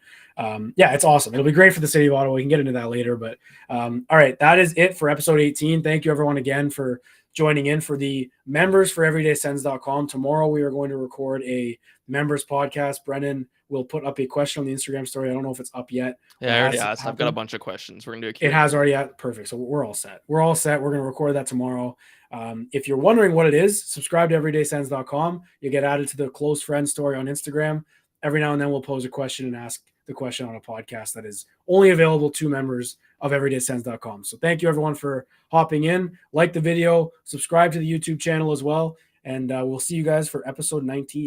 yeah, it's awesome. It'll be great for the city of Ottawa. We can get into that later. But all right, that is it for episode 18. Thank you everyone again for joining in. For the members for everydaysens.com, tomorrow we are going to record a members podcast. Brennan will put up a question on the Instagram story. I don't know if it's up yet. Yeah, I already asked. I've got a bunch of questions. We're going to do a Q&A. It has already out. Perfect. So we're all set. We're going to record that tomorrow. If you're wondering what it is, subscribe to everydaysens.com. You get added to the close friend story on Instagram. Every now and then we'll pose a question and ask the question on a podcast that is only available to members of everydaysens.com. So thank you everyone for hopping in. Like the video, subscribe to the YouTube channel as well, and we'll see you guys for episode 19.